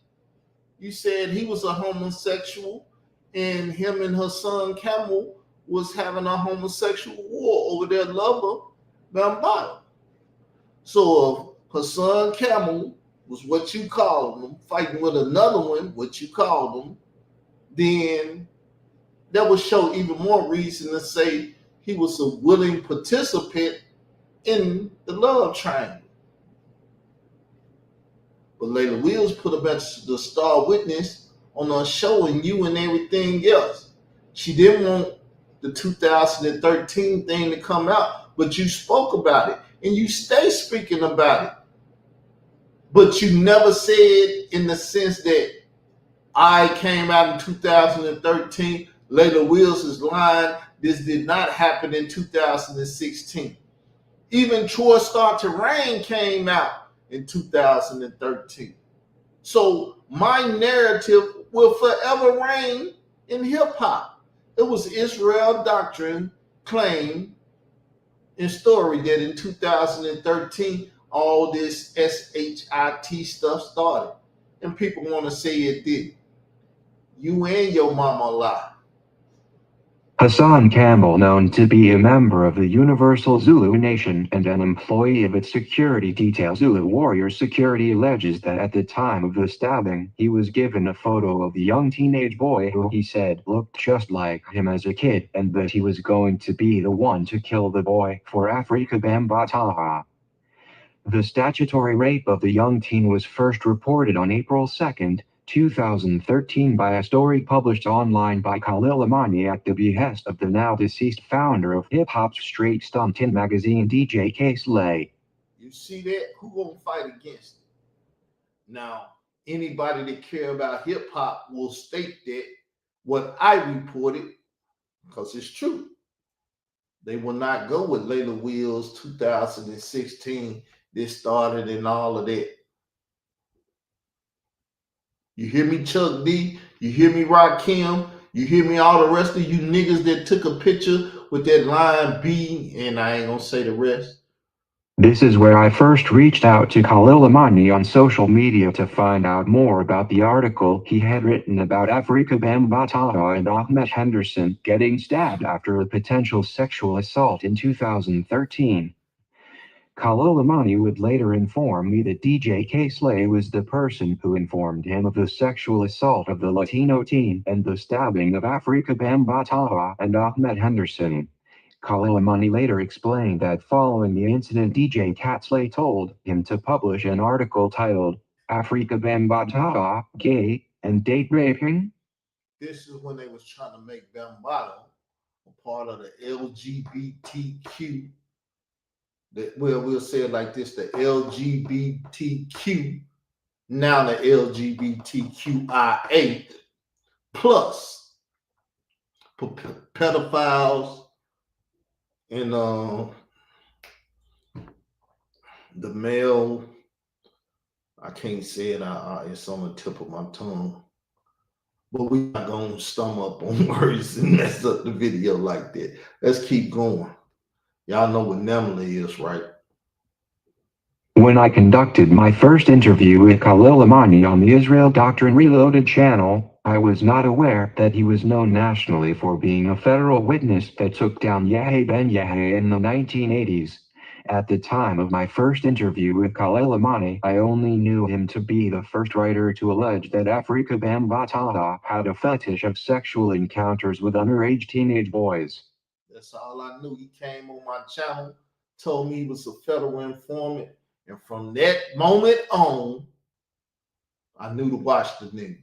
You said he was a homosexual, and him and her son Camel was having a homosexual war over their lover, Bambata. So if her son Camel was what you called him, fighting with another one, what you called him, then that would show even more reason to say he was a willing participant in the love triangle. But Layla Wills put up as the star witness on her show and you and everything else. She didn't want the 2013 thing to come out, but you spoke about it and you stay speaking about it. But you never said in the sense that I came out in 2013, Layla Wills is lying, this did not happen in 2016. Even Troy Start to Rain came out in 2013. So my narrative will forever reign in hip hop. It was Israel Doctrine claim and story that in 2013 all this SHIT stuff started. And people want to say it did. You and your mama lie. Hassan Campbell, known to be a member of the Universal Zulu Nation and an employee of its security detail Zulu Warrior Security, alleges that at the time of the stabbing, he was given a photo of a young teenage boy who he said looked just like him as a kid, and that he was going to be the one to kill the boy for Afrika Bambataha. The statutory rape of the young teen was first reported on April 2, 2013 by a story published online by Khalil Amani at the behest of the now deceased founder of hip-hop's straight stuntin' magazine, DJ K-Slay. You see that? Who gonna fight against it? Now, anybody that care about hip-hop will state that what I reported, because it's true. They will not go with Layla Wills 2016. This started and all of that. You hear me, Chuck D? You hear me, Rakim? You hear me, all the rest of you niggas that took a picture with that line B, and I ain't gonna say the rest. This is where I first reached out to Khalil Amani on social media to find out more about the article he had written about Afrika Bambataha and Ahmed Henderson getting stabbed after a potential sexual assault in 2013. Khalil Amani would later inform me that DJ K-Slay was the person who informed him of the sexual assault of the Latino teen and the stabbing of Afrika Bambataha and Ahmed Henderson. Khalil Amani later explained that following the incident, DJ K-Slay told him to publish an article titled Afrika Bambataha, Gay and Date Raping. This is when they was trying to make Bambata a part of the LGBTQ. We'll say it like this, the LGBTQ, now the LGBTQIA plus pedophiles and the male, I can't say it, it's on the tip of my tongue, but we're not gonna stum up on words and mess up the video like that. Let's keep going. Y'all know what NEMLA is, right? When I conducted my first interview with Khalil Amani on the Israel Doctrine Reloaded channel, I was not aware that he was known nationally for being a federal witness that took down Yahya Ben Yahya in the 1980s. At the time of my first interview with Khalil Amani, I only knew him to be the first writer to allege that Afrika Bambaataa had a fetish of sexual encounters with underage teenage boys. That's all I knew. He came on my channel, told me he was a federal informant, and from that moment on, I knew to watch the nigga.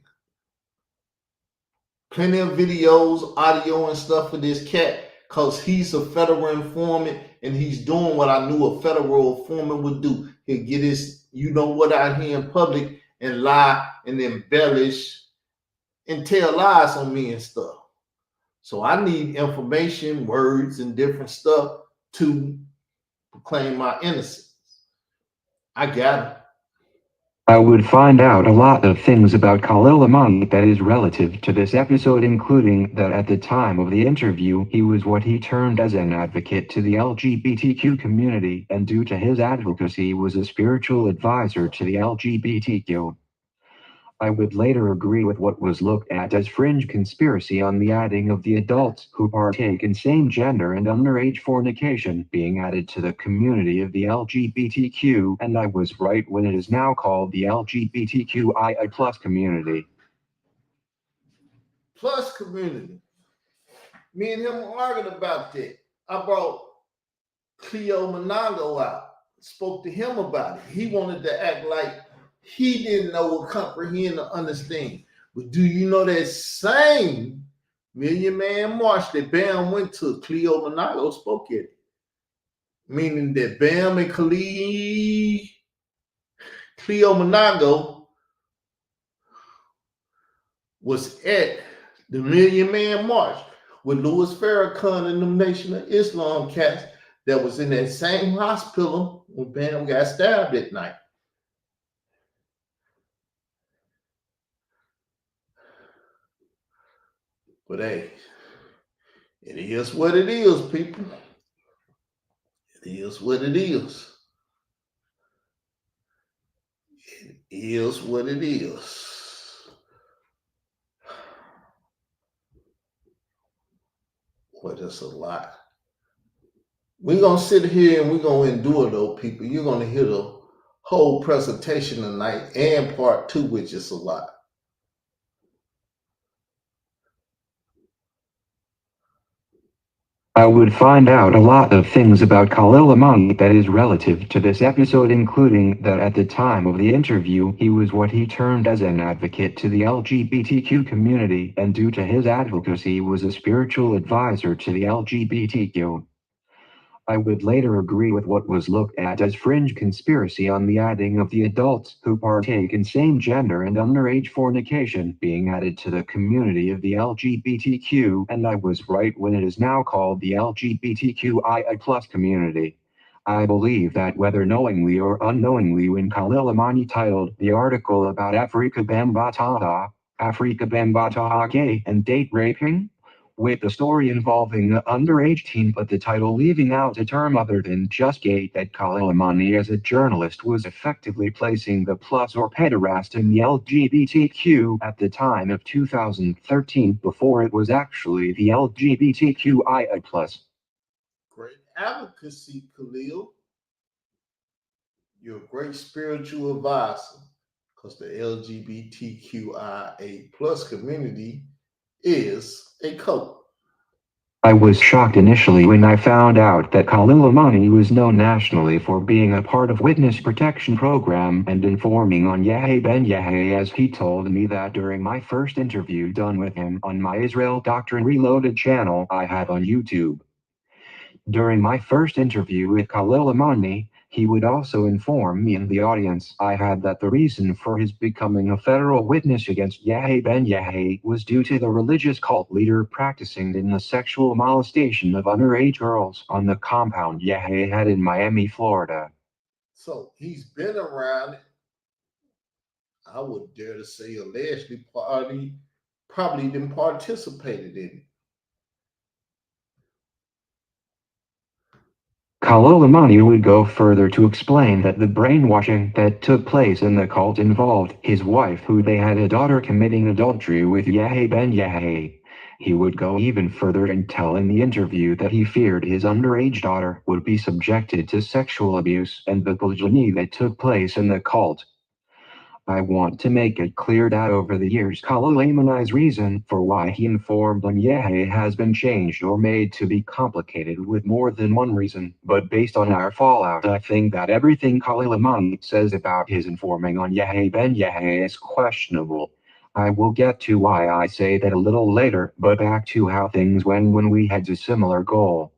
Plenty of videos, audio, and stuff for this cat, because he's a federal informant and he's doing what I knew a federal informant would do. He'll get his, you know what, out here in public and lie and embellish and tell lies on me and stuff. So I need information, words, and different stuff to proclaim my innocence. I got it. I would find out a lot of things about Khalil Amani that is relative to this episode, including that at the time of the interview he was what he termed as an advocate to the LGBTQ community, and due to his advocacy was a spiritual advisor to the LGBTQ. I would later agree with what was looked at as fringe conspiracy on the adding of the adults who partake in same-gender and underage fornication being added to the community of the LGBTQ, and I was right when it is now called the LGBTQIA+ community. Plus community. Me and him arguing about that. I brought Cleo Monongo out, spoke to him about it. He wanted to act like he didn't know or comprehend or understand. But do you know that same Million Man March that Bam went to, Cleo Monongo spoke at it? Meaning that Bam and Cleo Monongo was at the Million Man March with Louis Farrakhan and the Nation of Islam cats that was in that same hospital when Bam got stabbed at night. But hey, it is what it is, people. It is what it is. It is what it is. Well, that's a lot. We're going to sit here and we're going to endure, though, people. You're going to hear the whole presentation tonight and part 2, which is a lot. I would find out a lot of things about Khalil Amani that is relative to this episode, including that at the time of the interview he was what he termed as an advocate to the LGBTQ community, and due to his advocacy was a spiritual advisor to the LGBTQ. I would later agree with what was looked at as fringe conspiracy on the adding of the adults who partake in same-gender and underage fornication being added to the community of the LGBTQ, and I was right when it is now called the LGBTQIA+ community. I believe that whether knowingly or unknowingly, when Khalil Amani titled the article about Afrika Bambaataa gay and date raping, with the story involving an underage teen but the title leaving out a term other than just gay, that Khalil Amani as a journalist was effectively placing the plus or pederast in the LGBTQ at the time of 2013 before it was actually the LGBTQIA+. Great advocacy, Khalil. You're a great spiritual advisor because the LGBTQIA+ community is a cult. I was shocked initially when I found out that Khalil Amani was known nationally for being a part of Witness Protection Program and informing on Yahya Ben Yahya, as he told me that during my first interview done with him on my Israel Doctrine Reloaded channel I have on YouTube. During my first interview with Khalil Amani, he would also inform me and the audience I had that the reason for his becoming a federal witness against Yahya Ben Yahya was due to the religious cult leader practicing in the sexual molestation of underage girls on the compound Yahya had in Miami, Florida. So he's been around it. I would dare to say allegedly probably didn't participated in it. Kalilamani would go further to explain that the brainwashing that took place in the cult involved his wife, who they had a daughter, committing adultery with Yahya ben Yahya. He would go even further and tell in the interview that he feared his underage daughter would be subjected to sexual abuse and the polygyny that took place in the cult. I want to make it clear that over the years, Kalilamani's reason for why he informed on Yahya has been changed or made to be complicated with more than one reason, but based on our fallout, I think that everything Kalilamani says about his informing on Yahya ben Yahya is questionable. I will get to why I say that a little later, but back to how things went when we had a similar goal.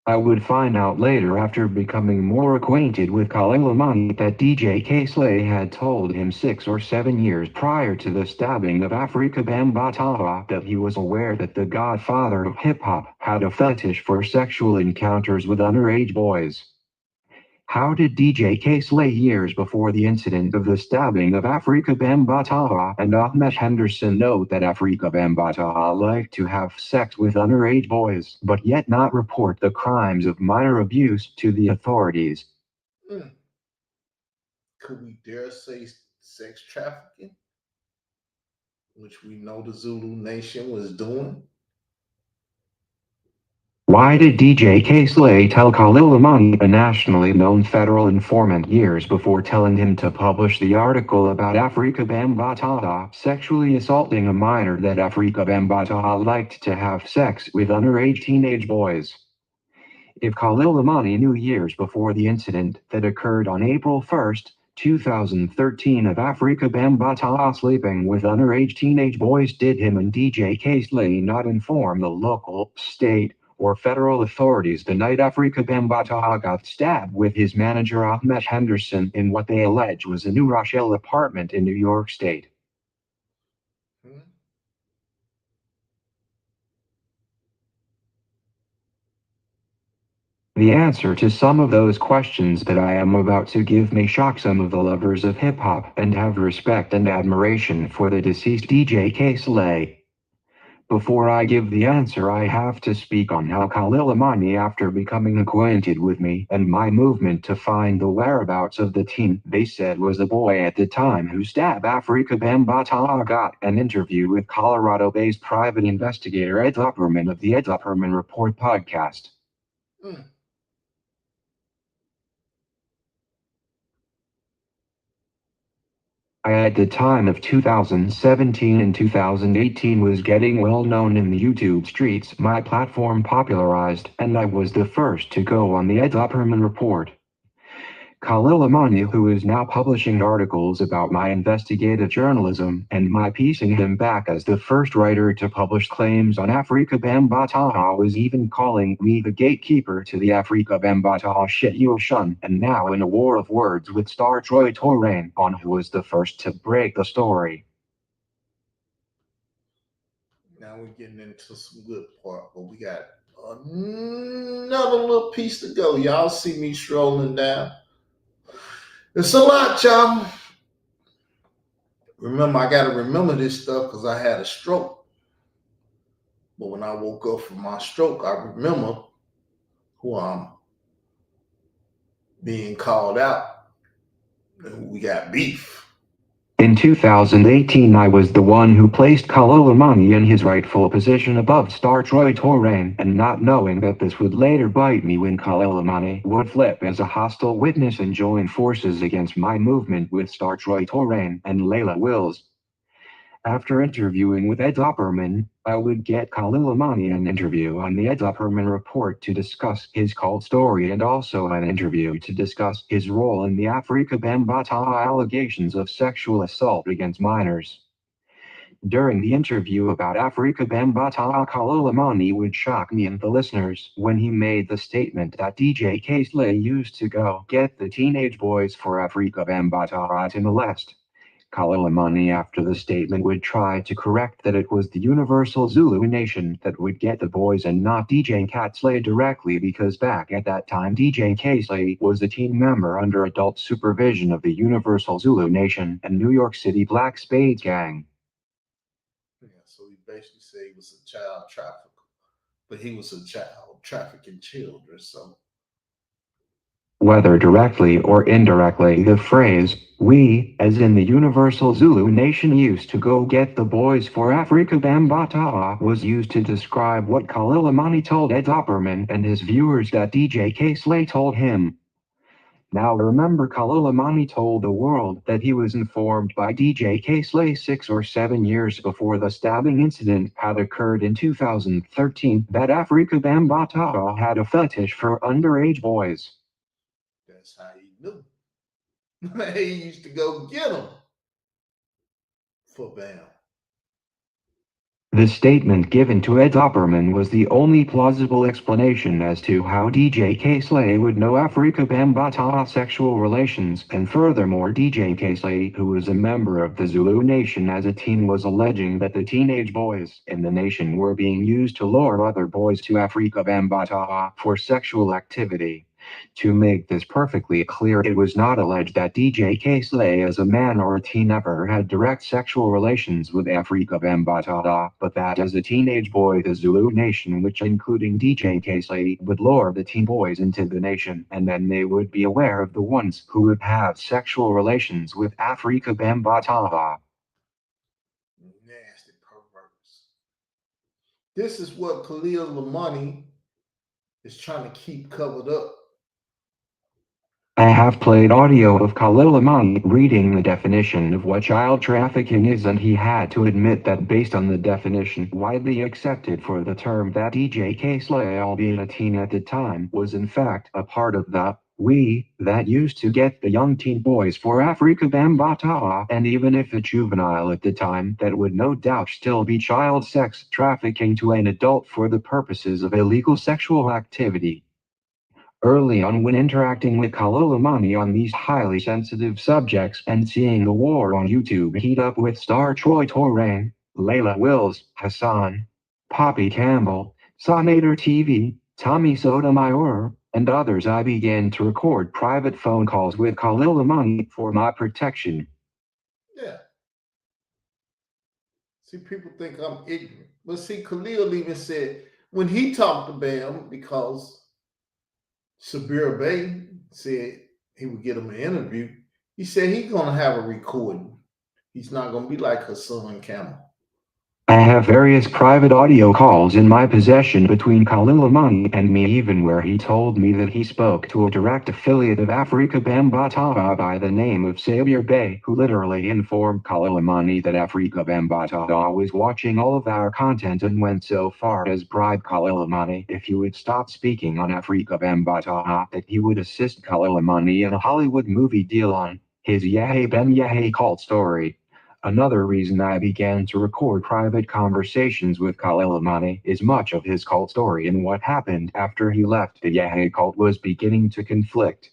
I would find out later, after becoming more acquainted with Kalilamani, that DJ K-Slay had told him 6 or 7 years prior to the stabbing of Afrika Bambaataa that he was aware that the godfather of hip-hop had a fetish for sexual encounters with underage boys. How did DJ K-Slay, years before the incident of the stabbing of Afrika Bambaataa and Ahmed Henderson, know that Afrika Bambaataa liked to have sex with underage boys, but yet not report the crimes of minor abuse to the authorities? Could we dare say sex trafficking, which we know the Zulu Nation was doing? Why did DJ K-Slay tell Kalilamani, a nationally known federal informant, years before telling him to publish the article about Afrika Bambaataa sexually assaulting a minor, that Afrika Bambaataa liked to have sex with underage teenage boys? If Kalilamani knew years before the incident that occurred on April 1st, 2013, of Afrika Bambaataa sleeping with underage teenage boys, did him and DJ K-Slay not inform the local, state, or federal authorities the night Afrika Bambaataa got stabbed with his manager Ahmed Henderson in what they allege was a New Rochelle apartment in New York State? The answer to some of those questions that I am about to give may shock some of the lovers of hip-hop and have respect and admiration for the deceased DJ K-Slay. Before I give the answer, I have to speak on how Kalilamani, after becoming acquainted with me and my movement to find the whereabouts of the teen they said was a boy at the time who stabbed Afrika Bambaataa, got an interview with Colorado-based private investigator Ed Upperman of the Ed Upperman Report podcast. I, at the time of 2017 and 2018, was getting well known in the YouTube streets, my platform popularized, and I was the first to go on the Ed Upperman Report. Kalilamani, who is now publishing articles about my investigative journalism and my piecing him back as the first writer to publish claims on Afrika Bambaataa, was even calling me the gatekeeper to the Afrika Bambaataa shit you shun, and now in a war of words with star Troy Torain on who was the first to break the story. Now we're getting into some good part, but we got another little piece to go. Y'all see me strolling down. It's a lot, y'all. Remember, I got to remember this stuff because I had a stroke. But when I woke up from my stroke, I remember who I'm being called out. And we got beef. In 2018, I was the one who placed Kalilamani in his rightful position above star Troy Torain, and not knowing that this would later bite me when Kalilamani would flip as a hostile witness and join forces against my movement with star Troy Torain and Layla Wills. After interviewing with Ed Upperman, I would get Kalilamani an interview on the Ed Upperman Report to discuss his cult story, and also an interview to discuss his role in the Afrika Bambaataa allegations of sexual assault against minors. During the interview about Afrika Bambaataa, Kalilamani would shock me and the listeners when he made the statement that DJ K-Slay used to go get the teenage boys for Afrika Bambaataa to molest. Kalilamani, after the statement, would try to correct that it was the Universal Zulu Nation that would get the boys and not DJ K-Slay directly, because back at that time DJ K-Slay was a team member under adult supervision of the Universal Zulu Nation and New York City Black Spades Gang. Yeah, so he basically said he was a child trafficker. but he was a child trafficking children. So Whether directly or indirectly, the phrase, "we," as in the universal Zulu nation used to go get the boys for Afrika Bambaataa, was used to describe what Khalil Imani told Ed Opperman and his viewers that DJ K-Slay told him. Now remember, Khalil Imani told the world that he was informed by DJ K-Slay 6 or 7 years before the stabbing incident had occurred in 2013 that Afrika Bambaataa had a fetish for underage boys. that's how he knew. He used to go get them for Bam. The statement given to Ed Opperman was the only plausible explanation as to how DJ K-Slay would know Afrika Bambaataa sexual relations, and furthermore DJ K-Slay, who was a member of the Zulu Nation as a teen, was alleging that the teenage boys in the nation were being used to lure other boys to Afrika Bambaataa for sexual activity. To make this perfectly clear, it was not alleged that DJ K-Slay as a man or a teen ever had direct sexual relations with Afrika Bambaataa, but that as a teenage boy the Zulu Nation, which including DJ K-Slay, would lure the teen boys into the nation, and then they would be aware of the ones who would have sexual relations with Afrika Bambaataa. Nasty perverts. This is what Khalil Imani is trying to keep covered up. I have played audio of Khalil Imani reading the definition of what child trafficking is, and he had to admit that based on the definition widely accepted for the term, that DJ K-Slay, albeit a teen at the time, was in fact a part of the "we" that used to get the young teen boys for Afrika Bambaataa, and even if a juvenile at the time, that would no doubt still be child sex trafficking to an adult for the purposes of illegal sexual activity. Early on, when interacting with Khalil Imani on these highly sensitive subjects and seeing the war on YouTube heat up with star Troy Torang, Layla Wills, Hassan, Poppy Campbell, Sonator TV, Tommy Sotomayor, and others, I began to record private phone calls with Khalil Imani for my protection. Yeah. See, people think I'm ignorant. But see, Khalil even said when he talked to Bam, because Sabir Bey said he would get him an interview, he said he's going to have a recording. He's not going to be like Hassan Camel. I have various private audio calls in my possession between Khalil Imani and me, even where he told me that he spoke to a direct affiliate of Afrika Bambaataa by the name of Sabir Bey, who literally informed Khalil Imani that Afrika Bambaataa was watching all of our content and went so far as bribe Khalil Imani, if he would stop speaking on Afrika Bambaataa, that he would assist Khalil Imani in a Hollywood movie deal on his Yahya Ben Yahya cult story. Another reason I began to record private conversations with Khalil Imani is much of his cult story and what happened after he left the Yahya cult was beginning to conflict.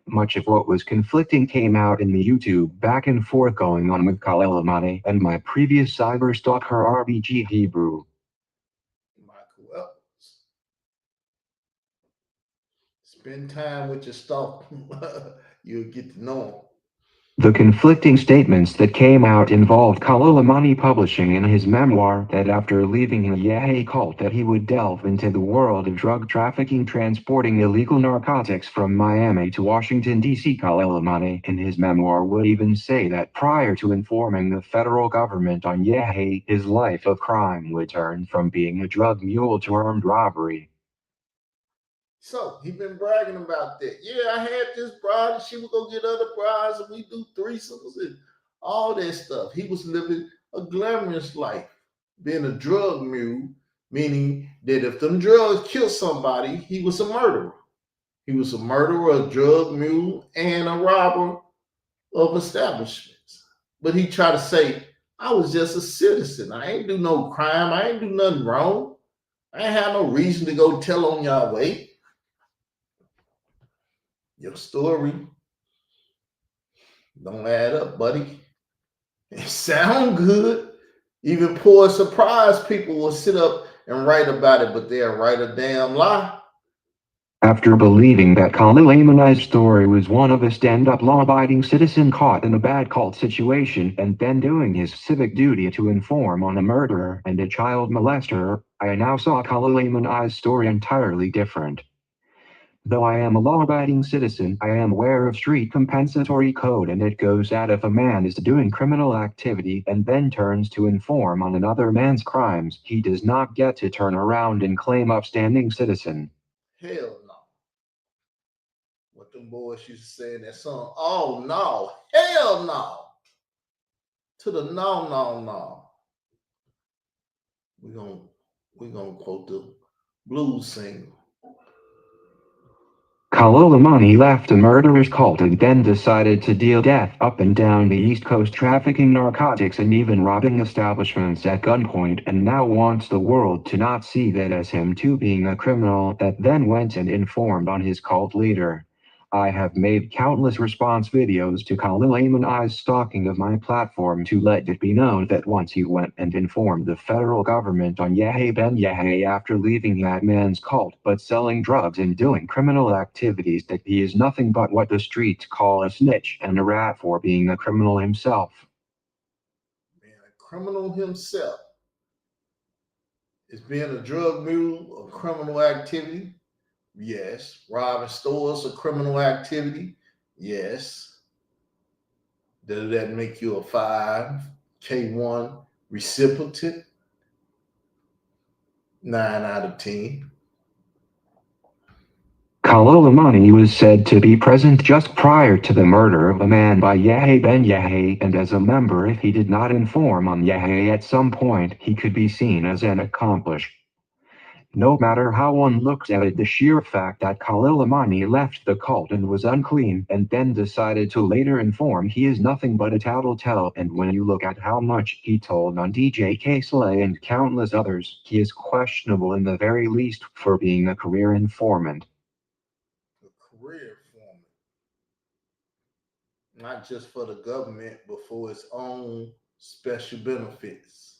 Much of what was conflicting came out in the YouTube back and forth going on with Khalil Imani and my previous cyber stalker RBG Hebrew. Michael Evans. Spend time with your stalker. You'll get to know him. The conflicting statements that came out involved Khalil Imani publishing in his memoir that after leaving the Yahya cult that he would delve into the world of drug trafficking, transporting illegal narcotics from Miami to Washington, D.C. Khalil Imani in his memoir would even say that prior to informing the federal government on Yahya, his life of crime would turn from being a drug mule to armed robbery. So he been bragging about that. Yeah, I had this bride, and she would go get other brides, and we do threesomes and all that stuff. He was living a glamorous life, being a drug mule, meaning that if them drugs killed somebody, he was a murderer. He was a murderer, a drug mule, and a robber of establishments. But he tried to say, I was just a citizen. I ain't do no crime. I ain't do nothing wrong. I ain't have no reason to go tell on y'all way. Your story don't add up, buddy. It sound good. Even poor surprise people will sit up and write about it, but they'll write a damn lie. After believing that Khalil Amanai's story was one of a stand-up law-abiding citizen caught in a bad cult situation and then doing his civic duty to inform on a murderer and a child molester, I now saw Khalil Amanai's story entirely different. Though I am a law-abiding citizen, I am aware of street compensatory code, and it goes that if a man is doing criminal activity and then turns to inform on another man's crimes, he does not get to turn around and claim upstanding citizen. Hell no. What them boys used to say in that song, oh no, hell no. To the no. We're gonna quote the blues singer. Khalil Amani left a murderer's cult and then decided to deal death up and down the East Coast, trafficking narcotics and even robbing establishments at gunpoint, and now wants the world to not see that as him too being a criminal that then went and informed on his cult leader. I have made countless response videos to Khalil Amanai's stalking of my platform to let it be known that once he went and informed the federal government on Yahya Ben Yahya after leaving that man's cult but selling drugs and doing criminal activities, that he is nothing but what the streets call a snitch and a rat for being a criminal himself. Man, a criminal himself is being a drug mule, a criminal activity. Yes. Robbing stores, a criminal activity. Yes. Does that make you a 5K1 recipient? 9 out of 10. Khalil Amani was said to be present just prior to the murder of a man by Yahya Ben Yahya, and as a member, if he did not inform on Yahya at some point, he could be seen as an accomplice. No matter how one looks at it, the sheer fact that Khalil Amani left the cult and was unclean and then decided to later inform, he is nothing but a tattletale, and when you look at how much he told on DJ K-Slay and countless others, he is questionable in the very least for being a career informant. A career informant. Not just for the government, but for its own special benefits.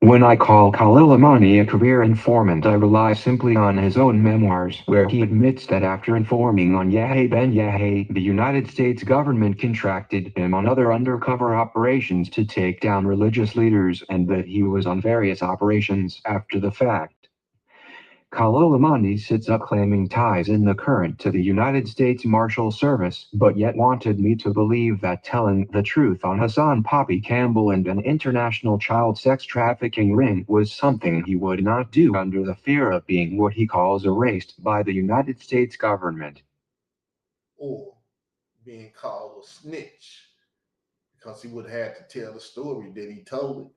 When I call Khalil Amani a career informant, I rely simply on his own memoirs, where he admits that after informing on Yahya Ben Yahya, the United States government contracted him on other undercover operations to take down religious leaders, and that he was on various operations after the fact. Khalil Amani sits up claiming ties in the current to the United States Marshal Service, but yet wanted me to believe that telling the truth on Hassan Poppy Campbell and an international child sex trafficking ring was something he would not do under the fear of being what he calls erased by the United States government. Or being called a snitch because he would have had to tell the story that he told it.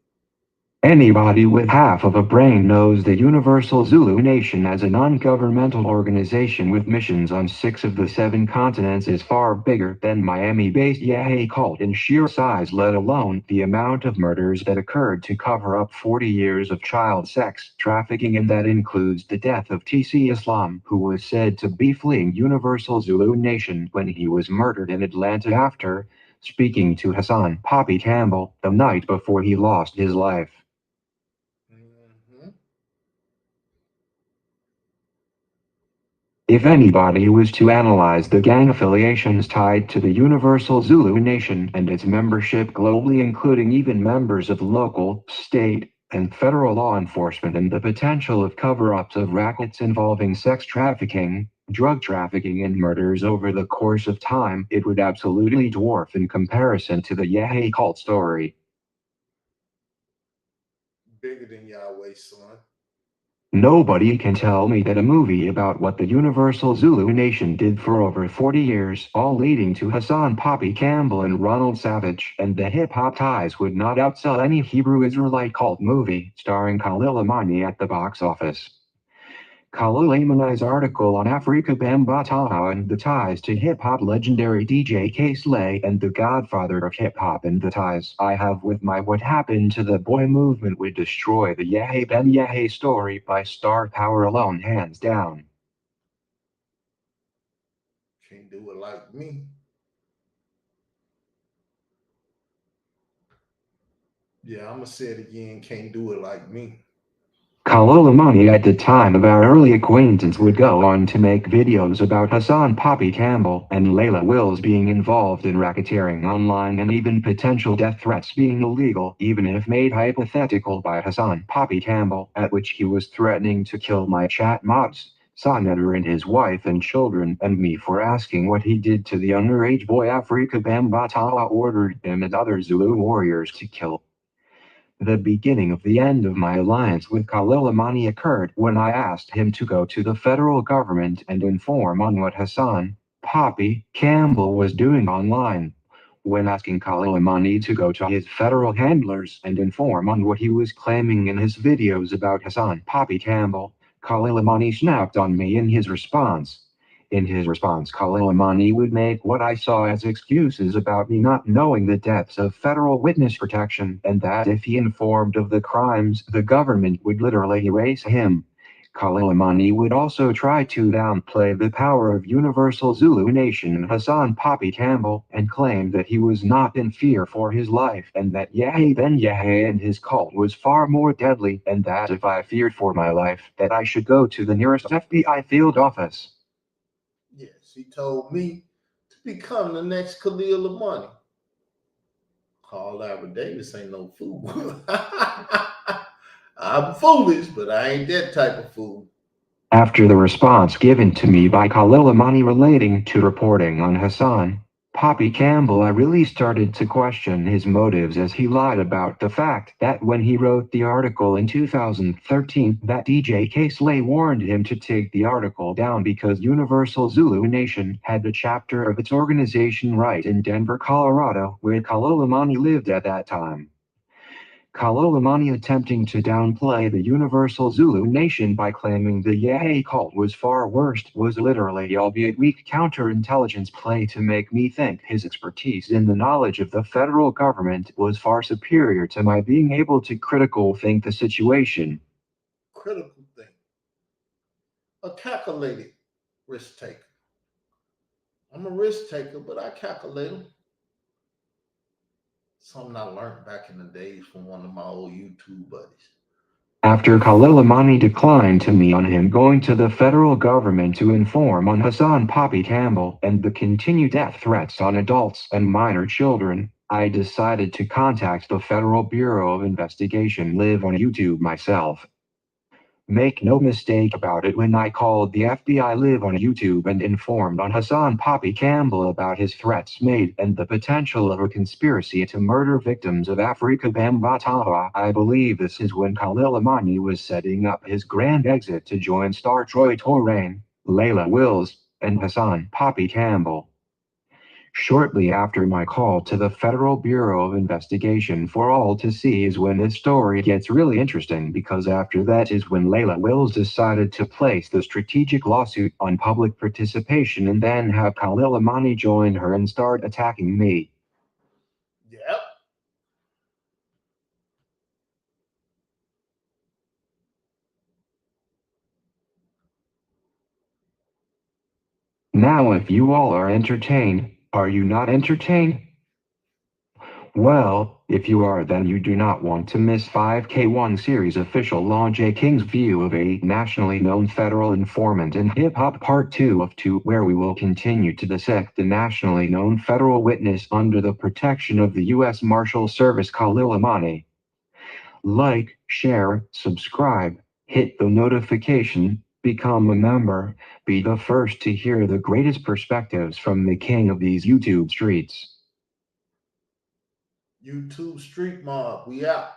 Anybody with half of a brain knows the Universal Zulu Nation as a non-governmental organization with missions on 6 of the 7 continents is far bigger than Miami-based Yahya cult in sheer size, let alone the amount of murders that occurred to cover up 40 years of child sex trafficking, and that includes the death of TC Islam, who was said to be fleeing Universal Zulu Nation when he was murdered in Atlanta after speaking to Hassan Poppy Campbell the night before he lost his life. Mm-hmm. If anybody was to analyze the gang affiliations tied to the Universal Zulu Nation and its membership globally, including even members of local, state, and federal law enforcement, and the potential of cover-ups of rackets involving sex trafficking, drug trafficking, and murders over the course of time, it would absolutely dwarf in comparison to the Yahya cult story. Bigger than Yahweh, son. Nobody can tell me that a movie about what the Universal Zulu Nation did for over 40 years, all leading to Hassan Poppy Campbell and Ronald Savage, and the hip-hop ties would not outsell any Hebrew Israelite cult movie starring Khalil Amani at the box office. Khalil Amanai's article on Afrika Bambaataa and the ties to hip-hop legendary DJ K-Slay and the godfather of hip-hop, and the ties I have with my What Happened to the Boy movement would destroy the Yahya Ben Yahya story by star power alone, hands down. Can't do it like me. Yeah, I'm going to say it again. Can't do it like me. Khalil Amani at the time of our early acquaintance would go on to make videos about Hassan Poppy Campbell and Layla Wills being involved in racketeering online and even potential death threats being illegal, even if made hypothetical by Hassan Poppy Campbell, at which he was threatening to kill my chat mods, Sonetter and his wife and children, and me for asking what he did to the underage boy Afrika Bambatawa ordered him and other Zulu warriors to kill. The beginning of the end of my alliance with Khalil Amani occurred when I asked him to go to the federal government and inform on what Hassan Poppy Campbell was doing online. When asking Khalil Amani to go to his federal handlers and inform on what he was claiming in his videos about Hassan Poppy Campbell, Khalil Amani snapped on me in his response. In his response, Khalil Amani would make what I saw as excuses about me not knowing the depths of federal witness protection, and that if he informed of the crimes, the government would literally erase him. Khalil Amani would also try to downplay the power of Universal Zulu Nation and Hassan Poppy Campbell, and claim that he was not in fear for his life, and that Yahya Ben Yahya and his cult was far more deadly, and that if I feared for my life, that I should go to the nearest FBI field office. Yes, he told me to become the next Khalil Amani. Carl Albert Davis ain't no fool. I'm foolish, but I ain't that type of fool. After the response given to me by Khalil Amani relating to reporting on Hassan Poppy Campbell, I really started to question his motives, as he lied about the fact that when he wrote the article in 2013 that DJ K-Slay warned him to take the article down because Universal Zulu Nation had a chapter of its organization right in Denver, Colorado, where Khalil Amani lived at that time. Khalil Amani attempting to downplay the Universal Zulu Nation by claiming the Yahya cult was far worse was literally, albeit weak, counterintelligence play to make me think his expertise in the knowledge of the federal government was far superior to my being able to critical think the situation. Critical thing. A calculated risk taker. I'm a risk taker, but I calculate them. Something I learned back in the days from one of my old YouTube buddies. After Khalil Amani declined to me on him going to the federal government to inform on Hassan Poppy Campbell and the continued death threats on adults and minor children, I decided to contact the Federal Bureau of Investigation live on YouTube myself. Make no mistake about it, when I called the FBI live on YouTube and informed on Hassan Poppy Campbell about his threats made and the potential of a conspiracy to murder victims of Afrika Bambatawa, I believe this is when Khalil Amani was setting up his grand exit to join Star Troy Torain, Layla Wills, and Hassan Poppy Campbell. Shortly after my call to the Federal Bureau of Investigation for all to see is when this story gets really interesting, because after that is when Layla Wills decided to place the strategic lawsuit on public participation and then have Khalil Amani join her and start attacking me. Yep. Now if you all are entertained, are you not entertained? Well, if you are, then you do not want to miss 5K1 series official launch, A King's View of a Nationally Known Federal Informant in Hip Hop Part 2 of 2, where we will continue to dissect the nationally known federal witness under the protection of the U.S. Marshal Service, Khalil Amani. Like, share, subscribe, hit the notification, become a member, be the first to hear the greatest perspectives from the king of these YouTube streets. YouTube Street Mob, we out.